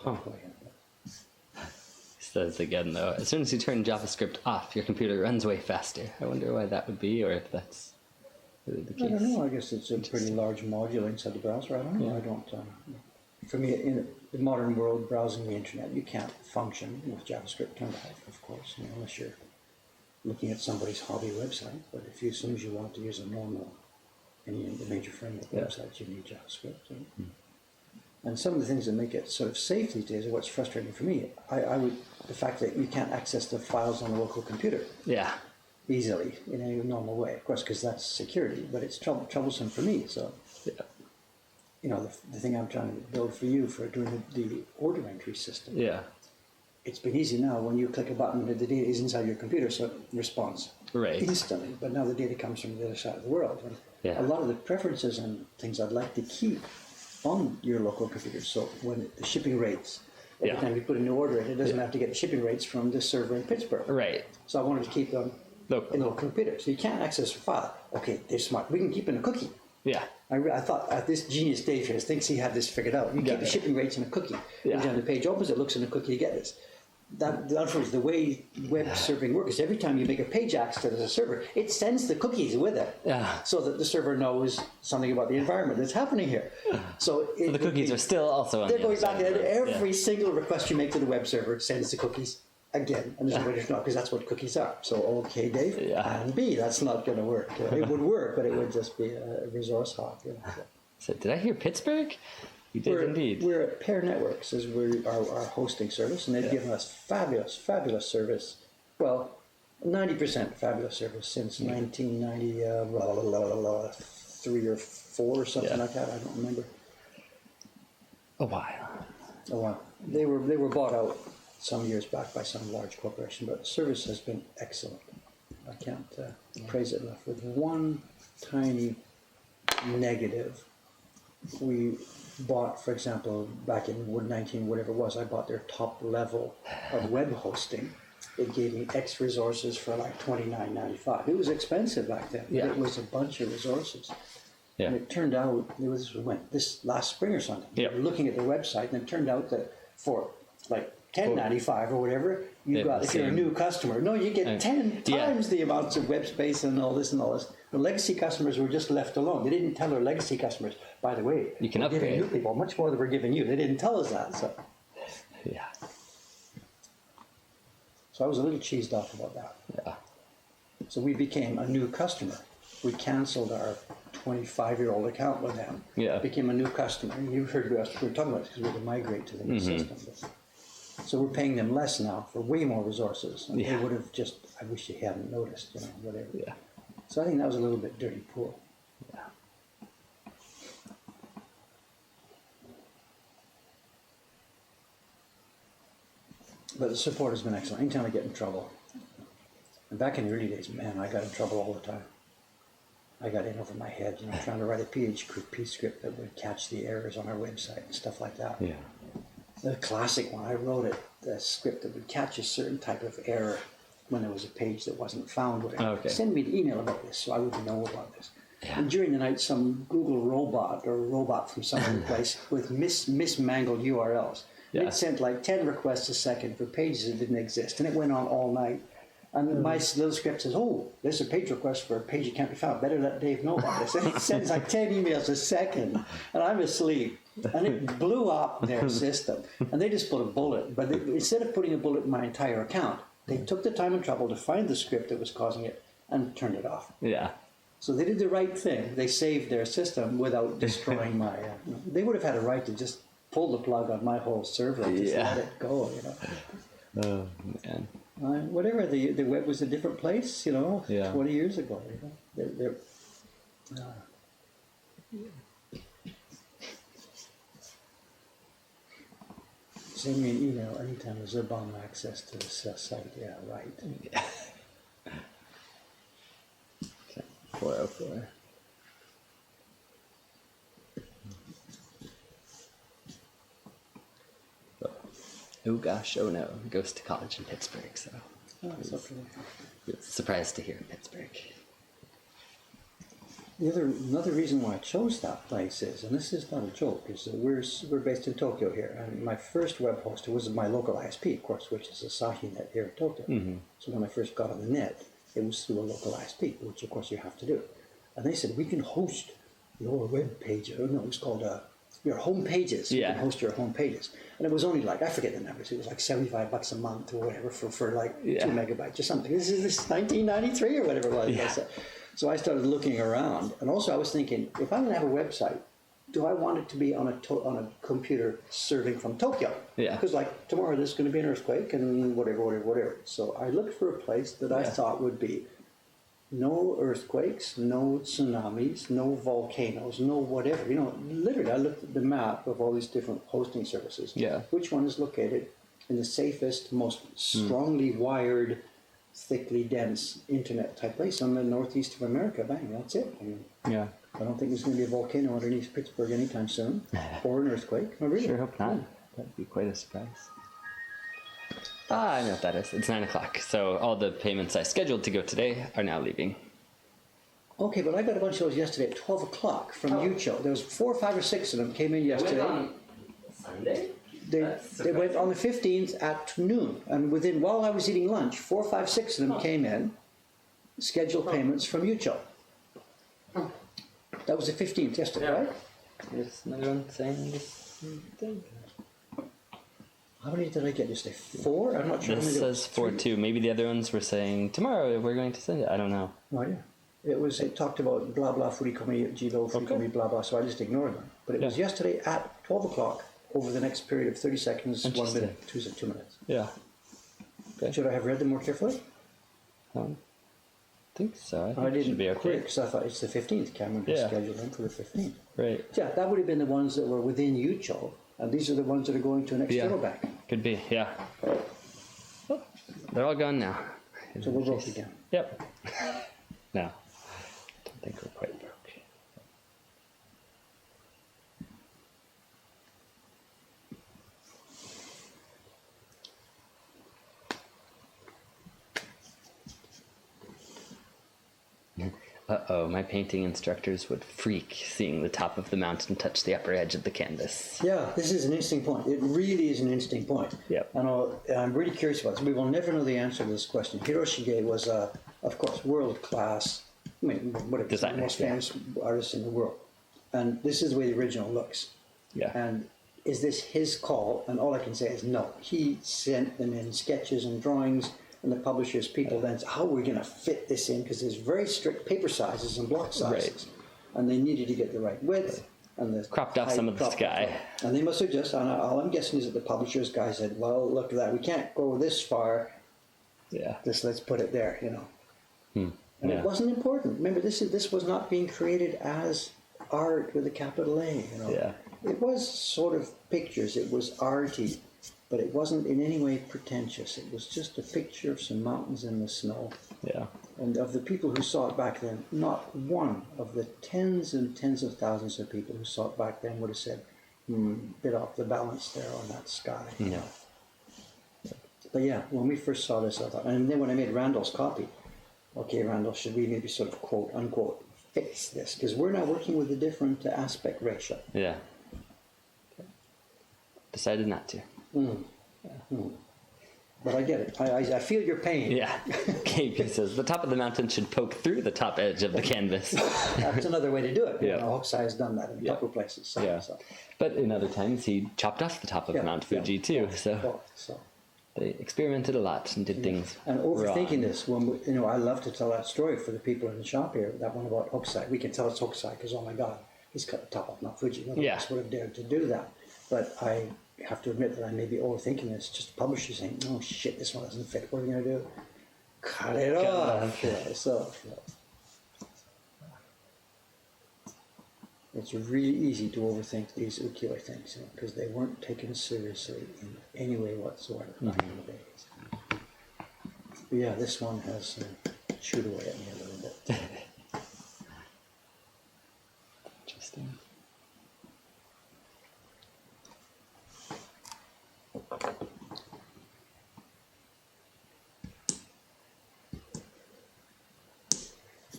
Says again though, as soon as you turn JavaScript off, your computer runs way faster. I wonder why that would be, or if that's the I don't know. I guess it's a pretty large module inside the browser. I don't know. Yeah. I don't. For me, in the modern world, browsing the internet, you can't function with JavaScript turned off, of course, unless you're looking at somebody's hobby website. But if you, as soon as you want to use a normal, any of the major framework websites, you need JavaScript. And some of the things that make it sort of safe these days are what's frustrating for me. I would the fact that you can't access the files on the local computer. Yeah. Easily in a normal way, of course, because that's security. But it's troublesome for me. So, the thing I'm trying to build for you for doing the order entry system. Yeah. It's been easy now. When you click a button, the data is inside your computer, so it responds instantly. But now the data comes from the other side of the world. And a lot of the preferences and things I'd like to keep on your local computer. So when the shipping rates, every time you put a new order in, it doesn't have to get the shipping rates from this server in Pittsburgh. Right. So I wanted to keep them in the local computer. So you can't access a file. Okay, they're smart. We can keep in a cookie. Yeah. I thought this genius Dave here thinks he had this figured out. You keep the shipping rates in a cookie. Every time the page opens, it looks in a cookie, you get this. Unfortunately, the way web serving works is every time you make a page access to the server, it sends the cookies with it, so that the server knows something about the environment that's happening here. So the cookies are still also on they're going back, and every single request you make to the web server sends the cookies again, and there's no way to know because that's what cookies are. So okay, Dave, and B, that's not going to work. It would work, but it would just be a resource hog. So did I hear Pittsburgh? You did indeed. We're at Pair Networks as our hosting service, and they've given us fabulous service. Well, 90% fabulous service since 1993 or 4 or something like that. I don't remember. A while. They were bought out some years back by some large corporation, but the service has been excellent. I can't praise it enough. With one tiny negative, we bought, for example, back in Wood 19, whatever it was, I bought their top level of web hosting. It gave me X resources for like $29.95. It was expensive back then, but it was a bunch of resources. Yeah. And it turned out, this last spring or something, we were looking at the website, and it turned out that for like $10.95 or whatever, you got, if you're a new customer, you get 10 times the amounts of web space and all this and all this. The legacy customers were just left alone. They didn't tell our legacy customers, by the way, you can upgrade. Giving new people much more than we're giving you. They didn't tell us that. So I was a little cheesed off about that. Yeah. So we became a new customer. We canceled our 25-year-old account with them. Yeah. Became a new customer. And you heard us we were talking about it because we had to migrate to the new system. So we're paying them less now for way more resources. And they would have just, I wish they hadn't noticed, whatever. Yeah. So I think that was a little bit dirty pool. Yeah. But the support has been excellent. Anytime I get in trouble, and back in the early days, man, I got in trouble all the time. I got in over my head, trying to write a PHP script that would catch the errors on our website and stuff like that. Yeah. The classic one, I wrote it, the script that would catch a certain type of error when there was a page that wasn't found. Send me an email about this so I would know about this. Yeah. And during the night, some Google robot from some other place with mismangled URLs. Yeah. It sent like 10 requests a second for pages that didn't exist, and it went on all night. And my little script says, there's a page request for a page that can't be found. Better let Dave know about this. And it sends like 10 emails a second, and I'm asleep. And it blew up their system. And they just put a bullet. But instead of putting a bullet in my entire account, they took the time and trouble to find the script that was causing it and turned it off. Yeah. So they did the right thing. They saved their system without destroying my... they would have had a right to just pull the plug on my whole server and just let it go, Oh, man. Whatever, the web was a different place, 20 years ago. Send me an email anytime there's a bomb access to the site. Yeah, right. Yeah. Okay. 404. Oh gosh, oh no, goes to college in Pittsburgh, so surprised to hear Pittsburgh. Another reason why I chose that place is, and this is not a joke, is that we're based in Tokyo here, and my first web hoster was my local ISP, of course, which is AsahiNet here in Tokyo. Mm-hmm. So when I first got on the net, it was through a local ISP, which of course you have to do. And they said, we can host your web page. Oh, no, it was called your home pages. You can host your home pages. And it was only like, I forget the numbers, it was like $75 a month or whatever for like 2 megabytes or something. This is 1993 or whatever it was. Yeah. So I started looking around. And also I was thinking, if I'm going to have a website, do I want it to be on a computer serving from Tokyo? Yeah. Because like tomorrow there's going to be an earthquake and whatever. So I looked for a place that I thought would be no earthquakes, no tsunamis, no volcanoes, no whatever. You know, literally I looked at the map of all these different hosting services. Yeah. Which one is located in the safest, most strongly wired, thickly dense internet type place on the northeast of America? Bang, that's it. I mean, I don't think there's going to be a volcano underneath Pittsburgh anytime soon, or an earthquake. No, really. Sure hope not. That'd be quite a surprise. I know what that is. It's 9 o'clock, so all the payments I scheduled to go today are now leaving. Okay, but I got a bunch of those yesterday at 12 o'clock from Ucho. There was 4, 5, or 6 of them came in yesterday. Went on Sunday? They went on the 15th at noon, and while I was eating lunch, 4, 5, 6 of them came in, scheduled payments from Ucho. That was the 15th yesterday, right? There's another one saying this thing. How many did I get yesterday? 4? I'm not sure. This says 4 too. Maybe the other ones were saying tomorrow we're going to send it. I don't know. Oh yeah. It talked about blah blah furikomi, jilo, furikomi, blah blah, so I just ignored them. But it was yesterday at 12 o'clock over the next period of 30 seconds, 1 minute, 2 minutes. Yeah. Okay. Should I have read them more carefully? I think so. I think I it should didn't be okay. because I thought it's the 15th. Cameron just scheduled them for the 15th. Right. Yeah, that would have been the ones that were within Ucho, and these are the ones that are going to an external bank. Could be, yeah. Oh, they're all gone now. So we're broke again. Yep. No, don't think we're quite broke. Uh-oh, my painting instructors would freak seeing the top of the mountain touch the upper edge of the canvas. Yeah, this is an interesting point. It really is an interesting point. Yep. And I'm really curious about this. We will never know the answer to this question. Hiroshige was, of course, world-class, whatever, designer, the most famous artist in the world. And this is the way the original looks. Yeah. And is this his call? And all I can say is no. He sent them in sketches and drawings, and the publishers, people then said, how are we going to fit this in? Because there's very strict paper sizes and block sizes. And they needed to get the right width. And the cropped off some of the sky. And they must have just, and all I'm guessing is that the publishers guy said, well, look at that, we can't go this far. Yeah. Just let's put it there, you know. And it wasn't important. Remember, this was not being created as art with a capital A, you know. Yeah. It was sort of pictures, it was arty, but it wasn't in any way pretentious. It was just a picture of some mountains in the snow. Yeah. And of the people who saw it back then, not one of the tens and tens of thousands of people who saw it back then would have said, bit off the balance there on that sky. Yeah. But yeah, when we first saw this, I thought, and then when I made Randall's copy, okay, Randall, should we maybe sort of quote unquote fix this? Because we're now working with a different aspect ratio. Yeah. Decided not to. But I get it. I feel your pain. Yeah. KP says the top of the mountain should poke through the top edge of the canvas. That's another way to do it. Yeah. You know, Hokusai has done that in a couple of places. So. But in other times he chopped off the top of Mount Fuji too. So they experimented a lot and did things. And overthinking wrong. this, when I love to tell that story for the people in the shop here. That one about Hokusai. We can tell it's Hokusai because oh my God, he's cut the top off Mount Fuji. Nobody else would have dared to do that. But I have to admit that I may be overthinking this. Just the publisher saying, "Oh shit, this one doesn't fit. What are we going to do? Cut it off." It's really easy to overthink these ukiyo things because they weren't taken seriously in any way whatsoever back in the days. But yeah, this one has chewed away at me a little bit. Interesting.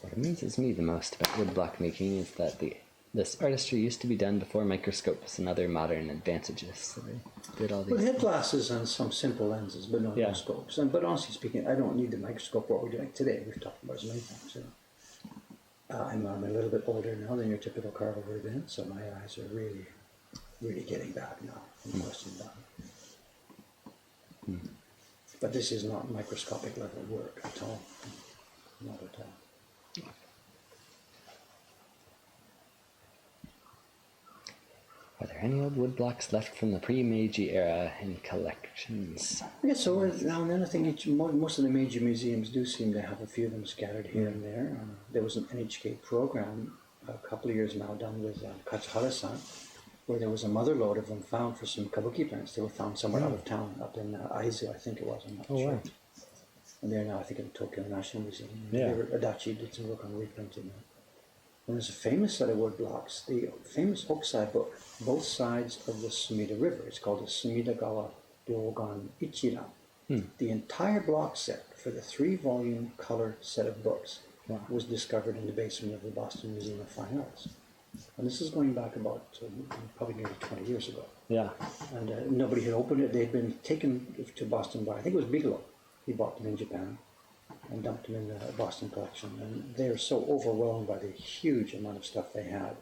What amuses me the most about woodblock making is that this artistry used to be done before microscopes and other modern advantages. So they did all these. With head glasses and some simple lenses, but no scopes. But honestly speaking, I don't need the microscope what we're doing today. We've talked about it many times. I'm a little bit older now than your typical carver would have been, so my eyes are really, really getting bad now. No question about it. But this is not microscopic level work at all. Not at all. Are there any old wood blocks left from the pre-Meiji era in collections? I guess so. Now and then I think most of the major museums do seem to have a few of them scattered here and there. There was an NHK program a couple of years now done with Katsuhara-san, where there was a mother lode of them found for some kabuki prints. They were found somewhere out of town, up in Aizu, I think it was. I'm not sure. Wow. And they're now, I think, in the Tokyo National Museum. Yeah. Adachi did some work on reprinting them. And there's a famous set of wood blocks, the famous Hokusai book, both sides of the Sumida River. It's called the Sumidagawa Ryogan Ichiran. The entire block set for the 3-volume color set of books was discovered in the basement of the Boston Museum of Fine Arts. And this is going back about probably nearly 20 years ago. Yeah. And nobody had opened it. They'd been taken to Boston by, I think it was Bigelow. He bought them in Japan and dumped them in the Boston collection. And they were so overwhelmed by the huge amount of stuff they had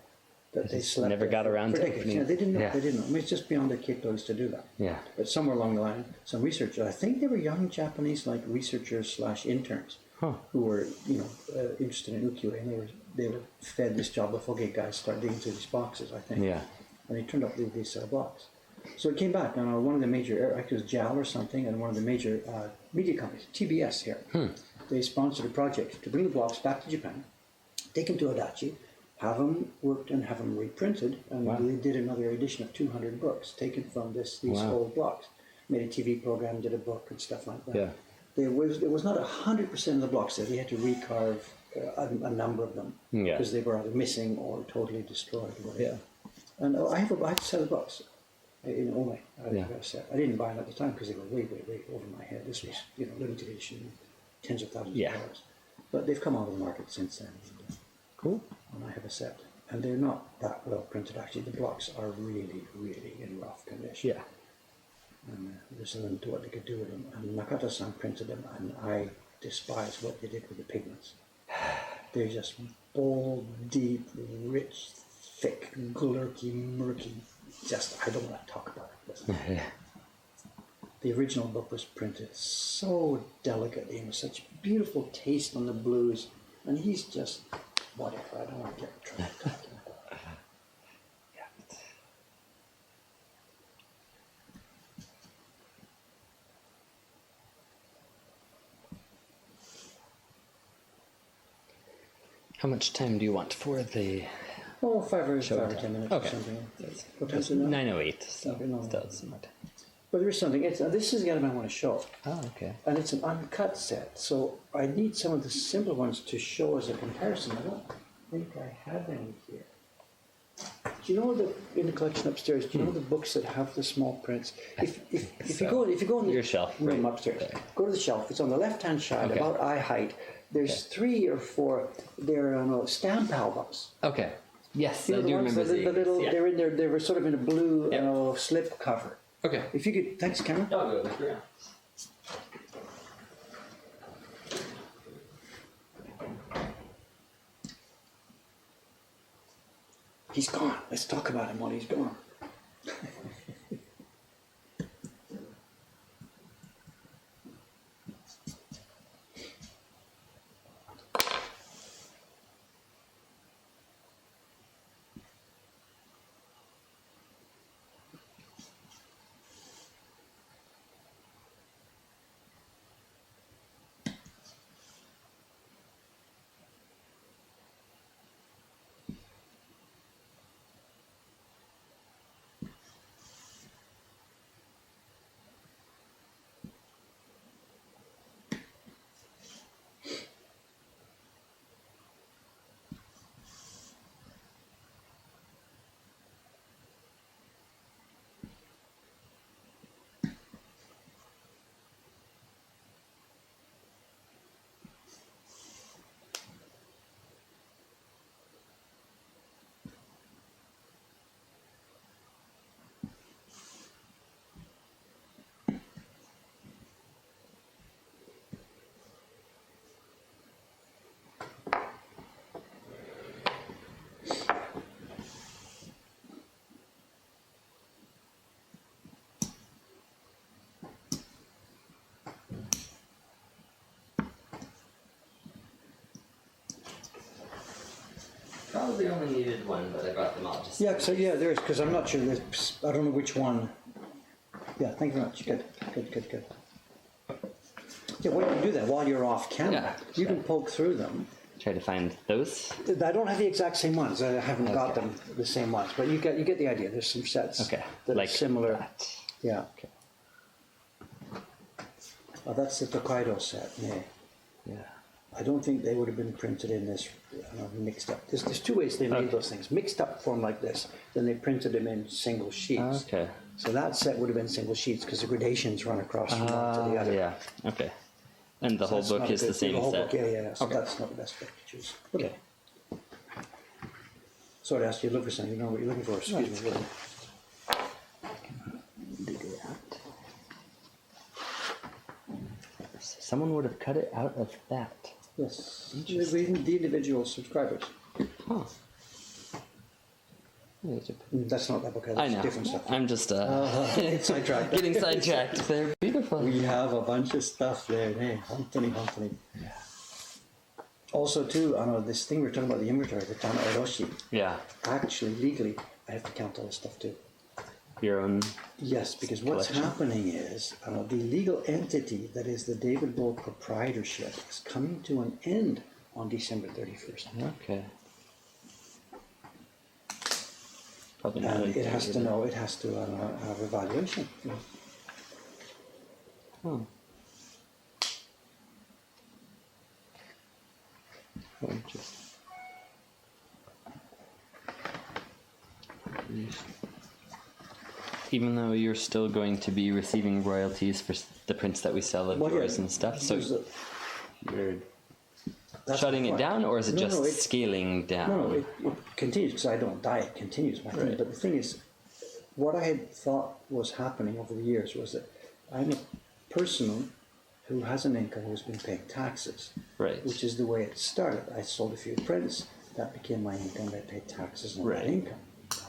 that they slept never got around to decades. opening. Yeah, they didn't know. Yeah. They didn't know. I mean, it's just beyond their capabilities to do that. Yeah. But somewhere along the line, some researchers, I think they were young Japanese like researchers / interns who were, interested in ukiyo-e, and they were fed this job of, okay, guys, start digging through these boxes, I think. Yeah. And they turned up these blocks. So it came back. One of the major, I think it was JAL or something, and one of the major media companies, TBS here, they sponsored a project to bring the blocks back to Japan, take them to Adachi, have them worked and have them reprinted, and they did another edition of 200 books taken from these old blocks. Made a TV program, did a book and stuff like that. Yeah. There was not 100% of the blocks there. They had to recarve a number of them because they were either missing or totally destroyed. Or whatever. Yeah. And I have a set of books in Ome. I didn't buy them at the time because they were way, way, way over my head. This was limited edition, tens of thousands of dollars. But they've come out of the market since then. Cool. And I have a set. And they're not that well printed, actually. The blocks are really, really in rough condition. Yeah. And there's a limit to what they could do with them. And Nakata-san printed them, and I despise what they did with the pigments. They're just bold, deep, rich, thick, glurky, murky. I don't want to talk about it. The original book was printed so delicately, with such beautiful taste on the blues, and he's just whatever. I don't want to get trying to talk about it. How much time do you want for the... Oh, 5 or 10 minutes or something. What time is it now? 9:08, so Okay, no. still some more time. But there is something. This is the item I want to show. Oh, okay. And it's an uncut set, so I need some of the simple ones to show as a comparison. I don't think I have any here. Do you know in the collection upstairs? Do you know the books that have the small prints? If you go in the Your shelf, room right upstairs, there. go to the shelf. It's on the left-hand side, about eye height. There's 3 or 4. They're stamp albums. Okay. Yes, You know I the do ones, remember the little. these. They're in there. They were sort of in a blue slip cover. Okay. If you could, thanks, Cameron. I'll go. Yeah. He's gone. Let's talk about him while he's gone. probably only needed one, but I brought them all just. Yeah, so yeah, there is, because I'm not sure, I don't know which one. Yeah, thank you very much. Good. Yeah, well, you can do that while you're off camera. Yeah, You can poke through them. Try to find those. I don't have the exact same ones. I haven't got them the same ones, but you get the idea. There's some sets that are similar. That. Yeah. Okay. Oh, that's the Tokaido set. Yeah. I don't think they would have been printed in this mixed up. There's two ways they made those things. Mixed up form like this, then they printed them in single sheets. Okay. So that set would have been single sheets because the gradations run across from one to the other. Yeah. Okay. And the whole that's book not a is the good- same whole set. book, yeah. So Okay. that's not the best book to choose. Okay. Sorry to ask you to look for something. You know what you're looking for. Excuse me. Really. Do that. So someone would have cut it out of that. Yes. Even the individual subscribers. Huh. That's not that book. That's I know. different stuff. I'm just Sidetracked. getting sidetracked. They're beautiful. We have a bunch of stuff there. Hey, Humpty. Yeah. Also, too, I know this thing we're talking about, the inventory, the Tana Oroshi. Yeah. Actually, legally, I have to count all this stuff too. Your own. Yes, because what's collection. happening is the legal entity that is the David Bull proprietorship is coming to an end on December 31st. Okay. Probably not. And it has to have a valuation. Oh. Oh, interesting. Even though you're still going to be receiving royalties for the prints that we sell of yours and stuff, so you're shutting it down, or is it just scaling down? No, it continues because I don't die. It continues my thing. But the thing is, what I had thought was happening over the years was that I'm a person who has an income who's been paying taxes, Right. which is the way it started. I sold a few prints, that became my income. I paid taxes on that income.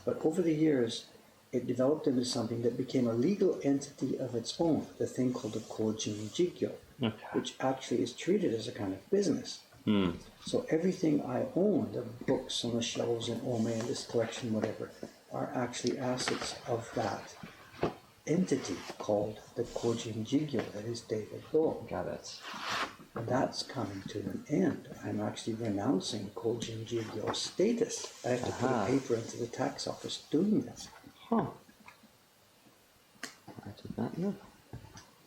But over the years, it developed into something that became a legal entity of its own, the thing called the Kojin Jigyo, which actually is treated as a kind of business. So everything I own, the books on the shelves in Ome and this collection, whatever, are actually assets of that entity called the Kojin Jigyo, that is David Bull. Got it. And that's coming to an end. I'm actually renouncing Kojin Jigyo status. I have to put a paper into the tax office doing this. Huh. I did not know.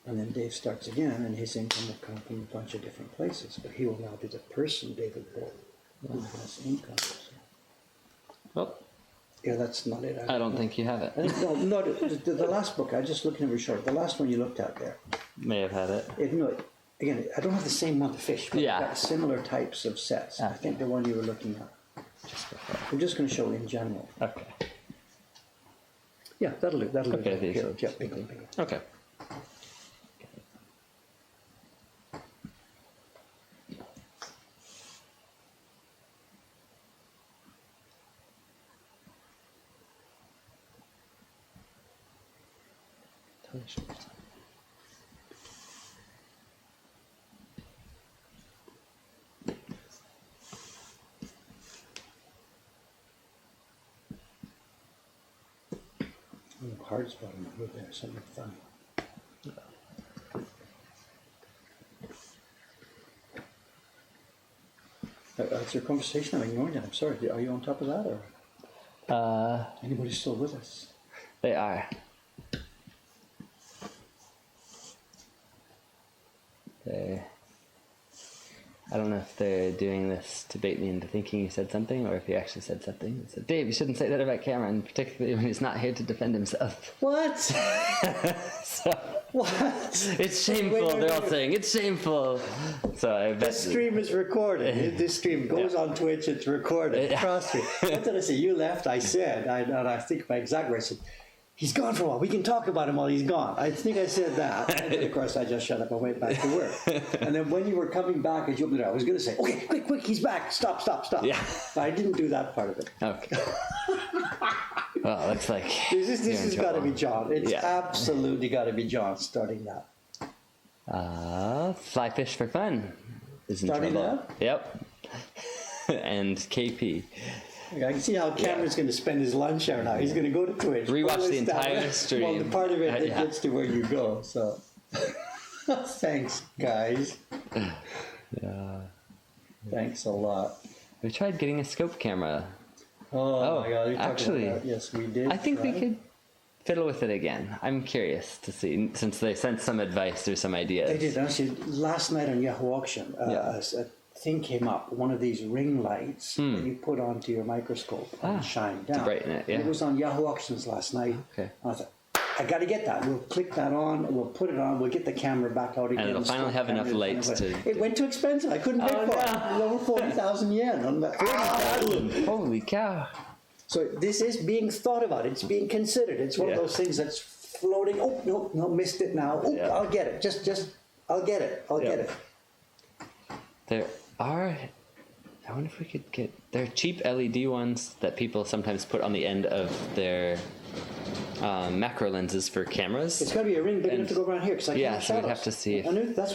And then Dave starts again, and his income will come from a bunch of different places. But he will now be the person, David Bull, who has income. So. Well, yeah, that's not it. I don't think you have it. No, the last book, I just looking over short. The last one you looked at there. May have had it. Again, I don't have the same one to fish, but Yeah. I've got similar types of sets. I think the one you were looking at. I'm just going to show in general. Okay. Yeah, that'll do. That'll Okay, do. these Here, are- yeah, big one. Okay. Hard spot on the wood there, something funny. That's your conversation. I'm ignoring it. I'm sorry. Are you on top of that, or anybody still with us? They are. I don't know if they're doing this to bait me into thinking you said something, or if you actually said something. They said, Dave, you shouldn't say that about Cameron, particularly when he's not here to defend himself. What? So, What? it's shameful. Wait. They're all saying it's shameful. So I bet. This stream is recorded. This stream goes on Twitch. It's recorded. Yeah. Trust me. What did I say? You left. I said, and I think my exact words said, he's gone for a while. We can talk about him while he's gone. I think I said that. And then, of course, I just shut up and went back to work. And then when you were coming back, as you opened it, I was going to say, okay, quick, he's back. Stop. Yeah. But I didn't do that part of it. Okay. Well, looks like This has got to be John. It's Yeah. absolutely got to be John starting that. Fly fish for fun is in Starting trouble. now? Yep. And KP. I can see how Cameron's going to spend his lunch hour now. He's going to go to Twitch. Rewatch the entire stream. Well, the part of it that Yeah. gets to where you go. So, thanks, guys. Yeah. Thanks a lot. We tried getting a scope camera. Oh my God! Actually, yes, we did. I think we try. could fiddle with it again. I'm curious to see, since they sent some advice or some ideas. They did actually. Last night on Yahoo Auction, a thing came up. One of these ring lights that you put onto your microscope and shine down. brighten it, yeah. And it was on Yahoo Auctions last night. Okay. And I thought, I got to get that. We'll click that on. We'll put it on. We'll get the camera back out again. And it'll finally have enough lights to. It went too expensive. I couldn't pay for it. It was over 40,000 yen. On that 40,000. Holy cow! So this is being thought about. It's being considered. It's one of those things that's floating. Oh no, missed it now. Oh, I'll get it. Just, I'll get it. I'll get it. There are. I wonder if we could get. There are cheap LED ones that people sometimes put on the end of their macro lenses for cameras. It's got to be a ring big enough to go around here because I can't so we'd have to see. If,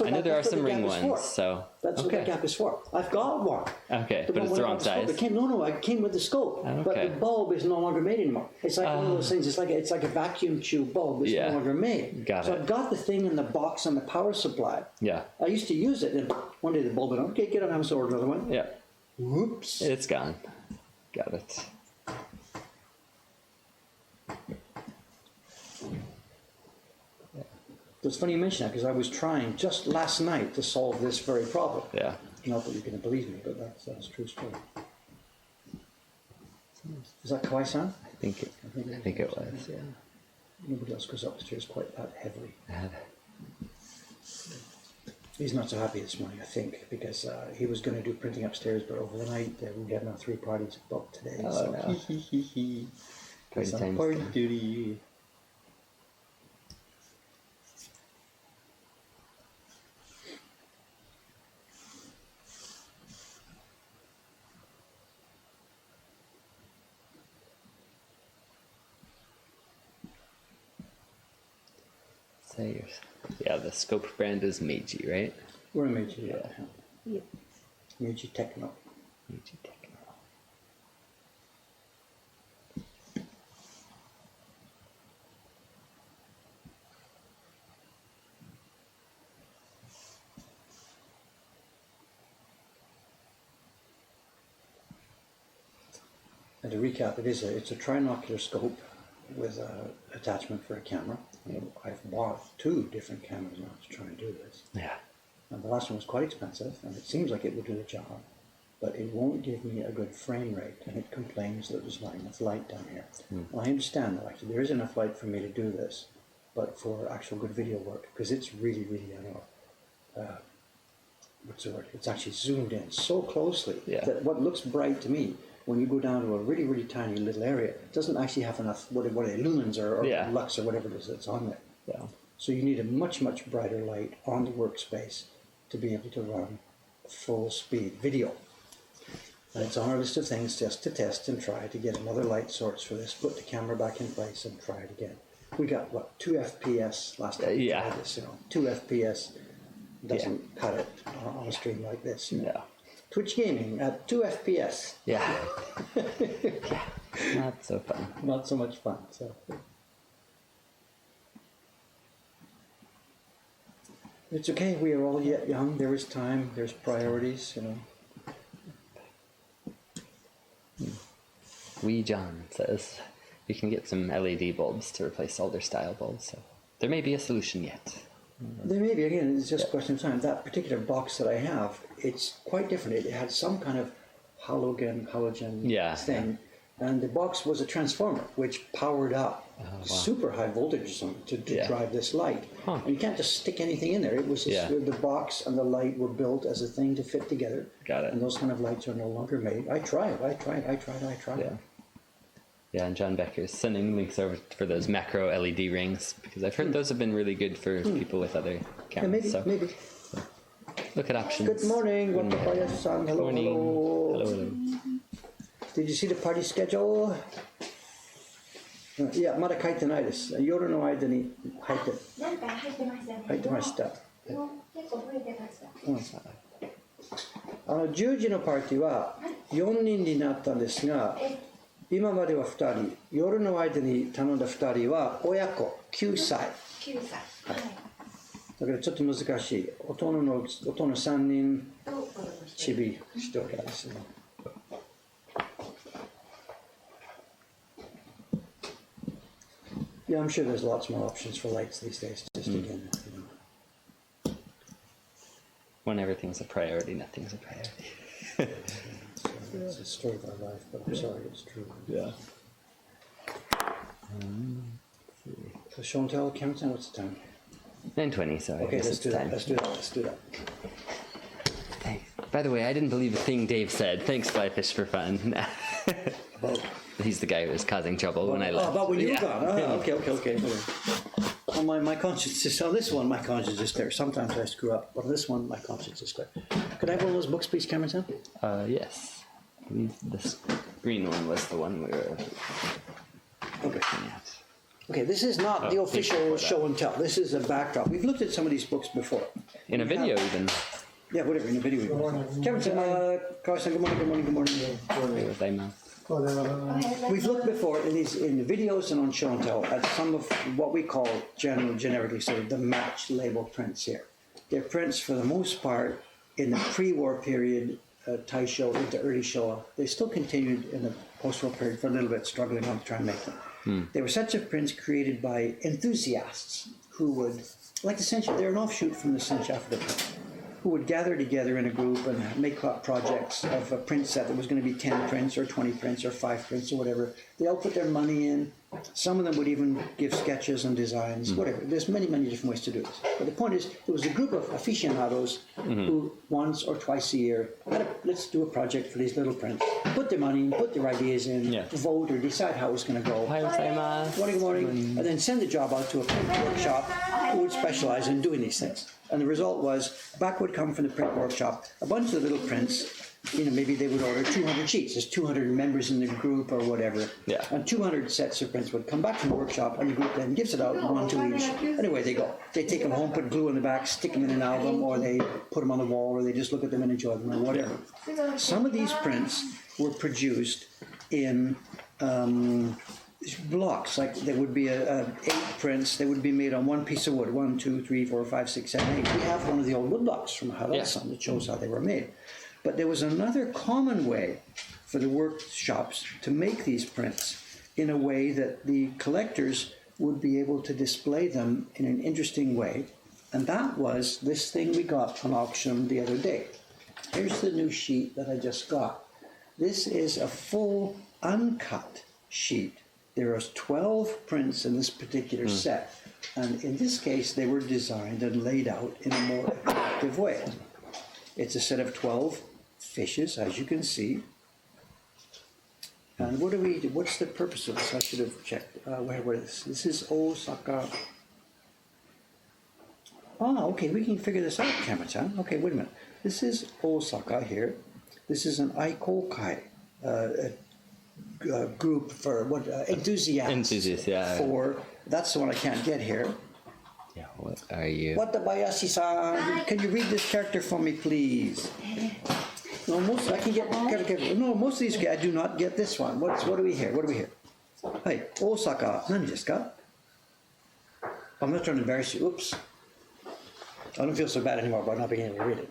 I know there are some ring ones, so that's what that gap is for. I've got one. Okay, but it's the wrong size. It came with the scope, but the bulb is no longer made anymore. It's like one of those things. It's like a vacuum tube bulb. It's no longer made. So I've got the thing in the box on the power supply. Yeah. I used to use it, and one day the bulb went, okay, get on, I'm order another one. Yeah. Whoops. It's gone. Got it. It's funny you mention that because I was trying just last night to solve this very problem. Yeah. Not that you're going to believe me, but that's true story. Is that Kawai-san? I think it was. Yeah. Nobody else goes up the stairs quite that heavily. He's not so happy this morning, I think, because he was going to do printing upstairs, but over the night we had now 3 parties booked today. Oh, so no. He's on party duty. Yeah, the scope brand is Meiji, right? We're in Meiji, yeah. Meiji Techno. Meiji Techno. And to recap, it's a trinocular scope with an attachment for a camera. I've bought 2 different cameras now to try and do this. Yeah. And the last one was quite expensive, and it seems like it would do the job, but it won't give me a good frame rate, and it complains that there's not enough light down here. Well, I understand that actually there is enough light for me to do this, but for actual good video work, because it's really, really, what's the word? It's actually zoomed in so closely that what looks bright to me, when you go down to a really, really tiny little area, it doesn't actually have enough, what are they, lumens or lux or whatever it is that's on there. Yeah. So you need a much, much brighter light on the workspace to be able to run full speed video. And it's on our list of things just to test and try to get another light source for this, put the camera back in place and try it again. We got, 2 FPS last time we tried this, 2 FPS doesn't cut it on a stream like this. Yeah. Twitch gaming at 2 FPS. Yeah. Not so fun. Not so much fun. So. It's okay. We are all yet young. There is time. There's priorities. Wee John says we can get some LED bulbs to replace older style bulbs. So there may be a solution yet. There may be, again, it's just a question of time. That particular box that I have, it's quite different. It had some kind of halogen thing. And the box was a transformer, which powered up super high voltage to drive this light. And you can't just stick anything in there. It was just the box and the light were built as a thing to fit together. Got it. And those kind of lights are no longer made. I tried. Yeah. Yeah, and John Becker's sending links over for those macro LED rings, because I've heard those have been really good for people with other cameras. Maybe. Look at options. Good morning. Wakabayashi-san. Hello, morning. Hello. Did you see the party schedule? いや、まだ書いてないです。夜の間に入ってなんか入ってましたね。入ってました。結構増えてました。10時のパーティーは4人になったんですが、今までは2人、夜の間に頼んだ2人は親子9歳。9歳。はい。だからちょっと難しい。大人の3人、と子供ちび1人ですね。Yeah, I'm sure there's lots more options for lights these days. Just again, When everything's a priority, nothing's a priority. It's a story of our life, but I'm sorry, it's true. Yeah. So show and tell, Cameron, what's the time? 9:20, so I Okay, guess let's it's do that. time. Let's do that. Let's do that. Thanks. By the way, I didn't believe a thing Dave said. Thanks, Flyfish, for fun. About He's the guy who was causing trouble when I left. about when you were Yeah. gone. Okay. On my conscience is on this one. My conscience is clear. Sometimes I screw up, but on this one, my conscience is clear. Could I have one of those books, please, Cameron? Yes. I believe this green one was the one we were Okay. looking at. Okay, this is not the official show and tell. This is a backdrop. We've looked at some of these books before. In a video, even. Yeah, whatever, in a video. Cameron, Carson, good morning. We've looked before in the videos and on show and tell at some of what we call generically sort of the match label prints here. They're prints for the most part in the pre-war period, Taisho into early Showa. They still continued in the post-war period for a little bit, struggling on to try and make them. They were sets of prints created by enthusiasts who would, like the Sencha, they're an offshoot from the Sencha Africa print, who would gather together in a group and make projects of a print set that was going to be 10 prints or 20 prints or 5 prints or whatever. They all put their money in. Some of them would even give sketches and designs, whatever. There's many different ways to do this. But the point is, it was a group of aficionados who once or twice a year had let's do a project for these little prints. Put their money in, put their ideas in, vote or decide how it was going to go. Good morning. And then send the job out to a print workshop who would specialize in doing these things. And the result was, back would come from the print workshop, a bunch of little prints. Maybe they would order 200 sheets. There's 200 members in the group or whatever. Yeah. And 200 sets of prints would come back from the workshop, and the group then gives it out, 1 to each. Anyway, they go. They take them home, put glue on the back, stick them in an album, or they put them on the wall, or they just look at them and enjoy them, or whatever. Some of these prints were produced in blocks. Like there would be 8 prints. They would be made on one piece of wood. 1, 2, 3, 4, 5, 6, 7, 8. We have one of the old wood blocks from Harasan that shows how they were made. But there was another common way for the workshops to make these prints in a way that the collectors would be able to display them in an interesting way. And that was this thing we got on auction the other day. Here's the new sheet that I just got. This is a full uncut sheet. There are 12 prints in this particular set. And in this case, they were designed and laid out in a more attractive way. It's a set of 12 fishes, as you can see. And what's the purpose of this? I should have checked. Where is this? This is Osaka. Okay, we can figure this out, Cameron-san. Okay, wait a minute. This is Osaka here. This is an Hakkei group for enthusiasts. For, that's the one I can't get here. Yeah, what are you? Watabayashi-san, can you read this character for me, please? No, most I can get. No, most of these I do not get this one. What do we hear? Hey, Osaka. Nani desu ka? I'm not trying to embarrass you. Oops. I don't feel so bad anymore about not being able to read it.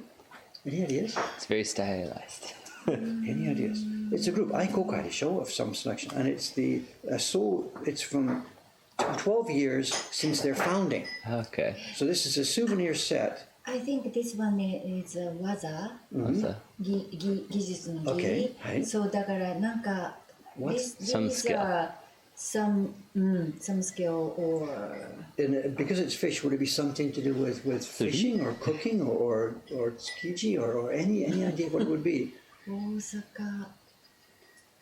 Any ideas? It's very stylized. Any ideas? It's a group, Hakkei show of some selection, and it's it's from 12 years since their founding. Okay. So this is a souvenir set. I think this one is waza. Okay. So だからなんか Some skill. Some skill or And because it's fish, would it be something to do with fishing or cooking or tsukiji or any idea what it would be? Osaka.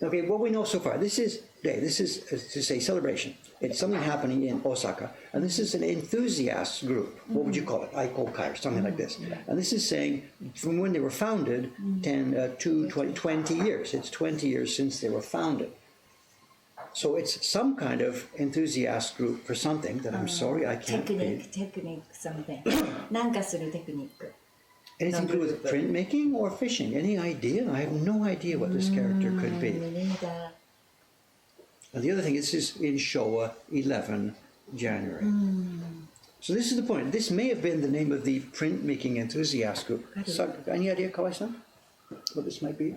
Okay, what we know so far, this is to say celebration. It's something happening in Osaka, and this is an enthusiast group. What would you call it? Hakkei or something like this. And this is saying from when they were founded, 20 years. It's 20 years since they were founded. So it's some kind of enthusiast group for something that I'm sorry I can't read. Technique something. なんかするテクニック. Anything to do with printmaking or fishing? Any idea? I have no idea what this character could be. Neither. And the other thing, this is in Showa 11 January. So this is the point. This may have been the name of the printmaking enthusiast group. So, any idea, Kawai-san, what this might be?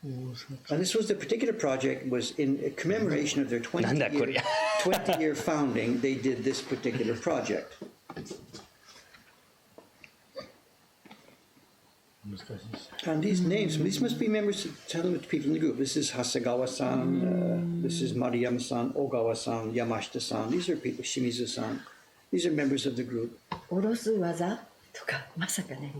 And this was the particular project was in commemoration of their 20-year founding. They did this particular project. And these names, these must be members, telling the people in the group. This is Hasegawa-san, this is Mariyama-san, Ogawa-san, Yamashita-san. These are people, Shimizu-san. These are members of the group. 下ろす技とかまさかね。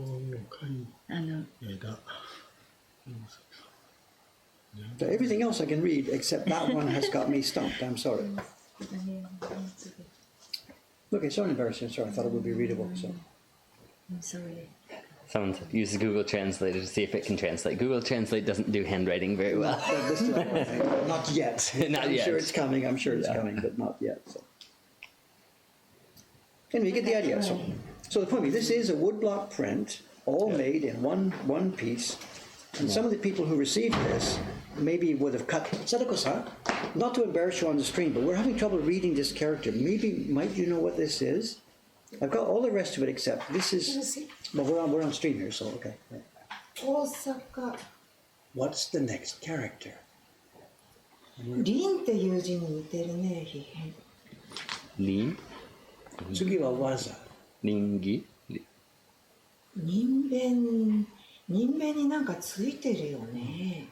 Everything else I can read except that one has got me stumped. I'm sorry. Look, it's so embarrassing. Sorry, I thought it would be readable. So. I'm sorry. Someone used Google Translator to see if it can translate. Google Translate doesn't do handwriting very well. Not yet. Not I'm yet. sure it's coming. I'm sure it's coming, but not yet. So. Anyway, you get the idea. So the point is, this is a woodblock print, all made in one piece. And some of the people who received this maybe would have cut. Sadako-san, not to embarrass you on the stream, but we're having trouble reading this character. Might you know what this is? I've got all the rest of it except this is. Well, we're on stream here, so okay. Osaka. What's the next character? リンっていう字に似てるね。Lin? 次は技。Lingi? 人弁になんかついてるよね。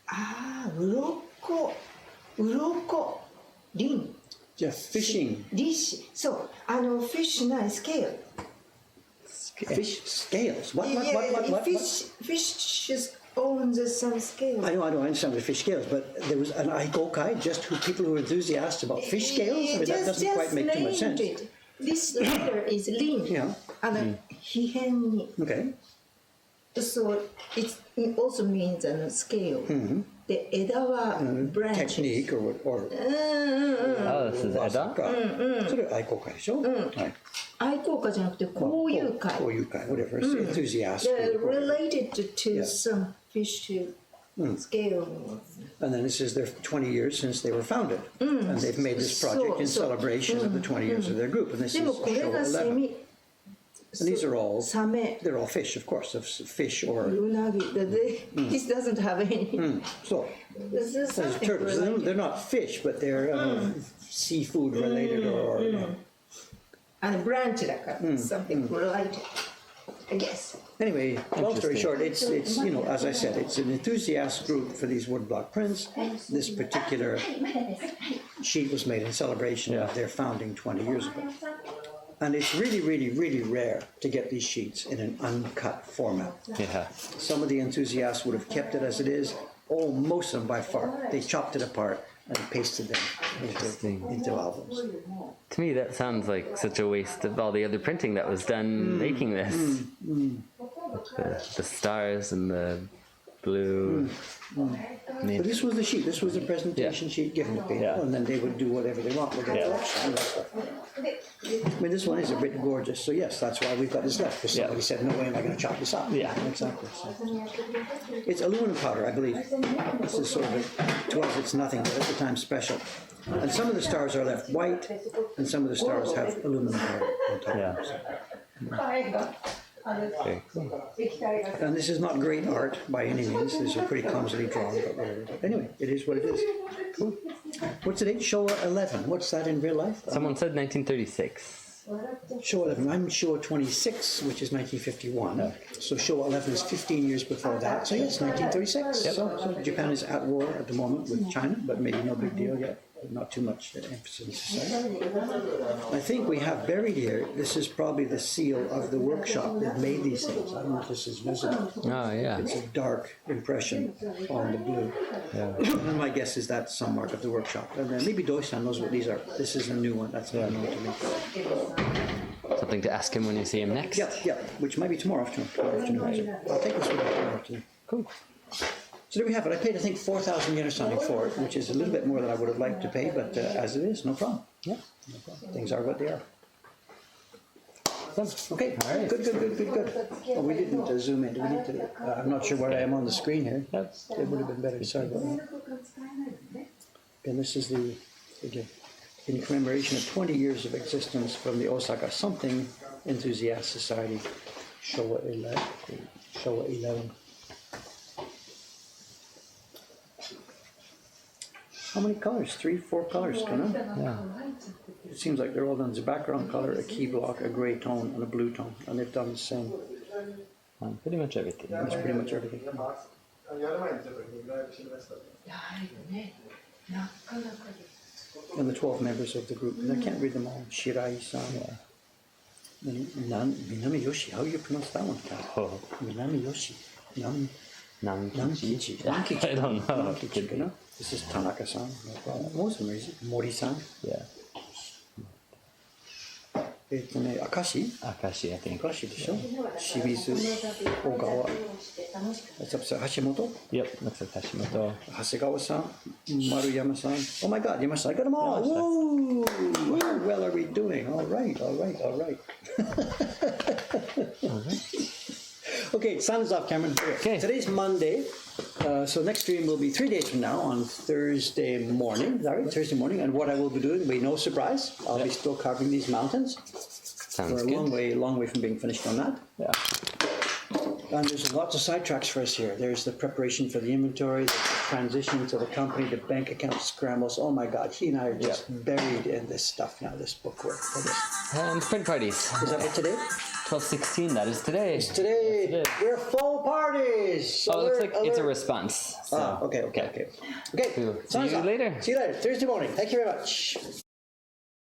ああ、鱗、リン。じゃあ、fishing. リシ、そう、fish ない、スケール。Fish scales. What? Fish owns some scales. I understand the fish scales, but there was an aikokai, just people who are enthusiasts about fish scales. I mean, that doesn't quite make too much sense. This letter is lin. Yeah. Hihen. Okay. So it also means scale. The eda wa branch. Technique or Oh, this is Eda? それaikokai でしょ？はい。愛好家じゃなくて交友会。交友会, whatever, enthusiast. They're related to some fish scale. And then this is their 20 years since they were founded. And they've made this project in celebration of the 20 years of their group. And this is Showa 11. And these are all, they're all fish, of course, of fish or... This doesn't have any. So, This is something turtles. related. They're not fish, but they're seafood related or... And branch だから something related, I guess. Anyway, long story short, it's as I said, it's an enthusiast group for these woodblock prints. This particular sheet was made in celebration of their founding 20 years ago. And it's really, really, really rare to get these sheets in an uncut format. Yeah. Some of the enthusiasts would have kept it as it is. Most of them by far. They chopped it apart and pasted them into albums. To me, that sounds like such a waste of all the other printing that was done making this. The stars and the blue. But this was the sheet. This was the presentation sheet given to people, and then they would do whatever they want with it. I mean, this one is a bit gorgeous, so yes, that's why we've got this left. Because somebody said, "No way am I going to chop this up." Yeah, exactly. So. It's aluminum powder, I believe. This is sort of to us, it's nothing, but at the time special. And some of the stars are left white, and some of the stars have aluminum powder on top. Yeah. Very cool. And this is not great art by any means. These are pretty clumsily drawn, but whatever. Anyway, it is what it is. Cool. What's the date? Showa 11. What's that in real life? Someone said 1936. Showa 11. I'm Showa 26, which is 1951. So Showa 11 is 15 years before that. So yes, 1936. Yep. So Japan is at war at the moment with China, but maybe no big deal yet. Not too much emphasis. I think we have buried here, this is probably the seal of the workshop that made these things. I don't know if this is visible. Oh, yeah. It's a dark impression on the blue. Yeah. And my guess is that's some mark of the workshop. And then maybe Doi-san knows what these are. This is a new one. That's unknown to me. Something to ask him when you see him next. Yeah, which might be tomorrow afternoon. So I'll take this one tomorrow afternoon. Cool. So there we have it. I paid, I think, 4,000 yen or something for it, which is a little bit more than I would have liked to pay, but as it is, no problem. Yeah, no problem. Things are what they are. Awesome. Okay, All right. good. Oh, we didn't zoom in. Do we need to? I'm not sure where I am on the screen here. Yep. It would have been better. Sorry about that. And this is the again, in commemoration of 20 years of existence from the Osaka Something Enthusiast Society, Showa 11. How many colors? 3, 4 colors, kind of. Yeah. It seems like they're all done. There's a background color, a key block, a gray tone, and a blue tone, and they've done the same. Pretty much everything. That's pretty much everything. And the 12 members of the group, and I can't read them all. Shirai-san, Minami Yoshi. How do you pronounce that one? Oh. Minami Yoshi. Nankichi. Nankichi. I don't know. Nankichi, no? This is Tanaka-san. No problem. Most of them are easy. Mori-san. Yeah. Akashi. Akashi, I think. Akashi でしょ? Shimizu, Ogawa. That's up to Hashimoto. Yep, looks like Hashimoto. Hasegawa-san, Maruyama-san. Oh my God, Yamashita, I got them all. Woo! How well are we doing? All right. Okay, signs off, Cameron. Okay. Today's Monday, so next stream will be 3 days from now on Thursday morning. Is that right? Thursday morning, and what I will be doing will be no surprise. I'll be still carving these mountains. Sounds We're good. a long way from being finished on that. Yeah. And there's lots of sidetracks for us here. There's the preparation for the inventory, the transition to the company, the bank account scrambles. Oh my God, he and I are just buried in this stuff now, this bookwork. And print parties. Is that it today? 12/16, that is today. It's today. We're full parties. So Oh, it looks like it's a response. So. Okay. Cool. Okay. See you Signs off. later. See you later. Thursday morning. Thank you very much.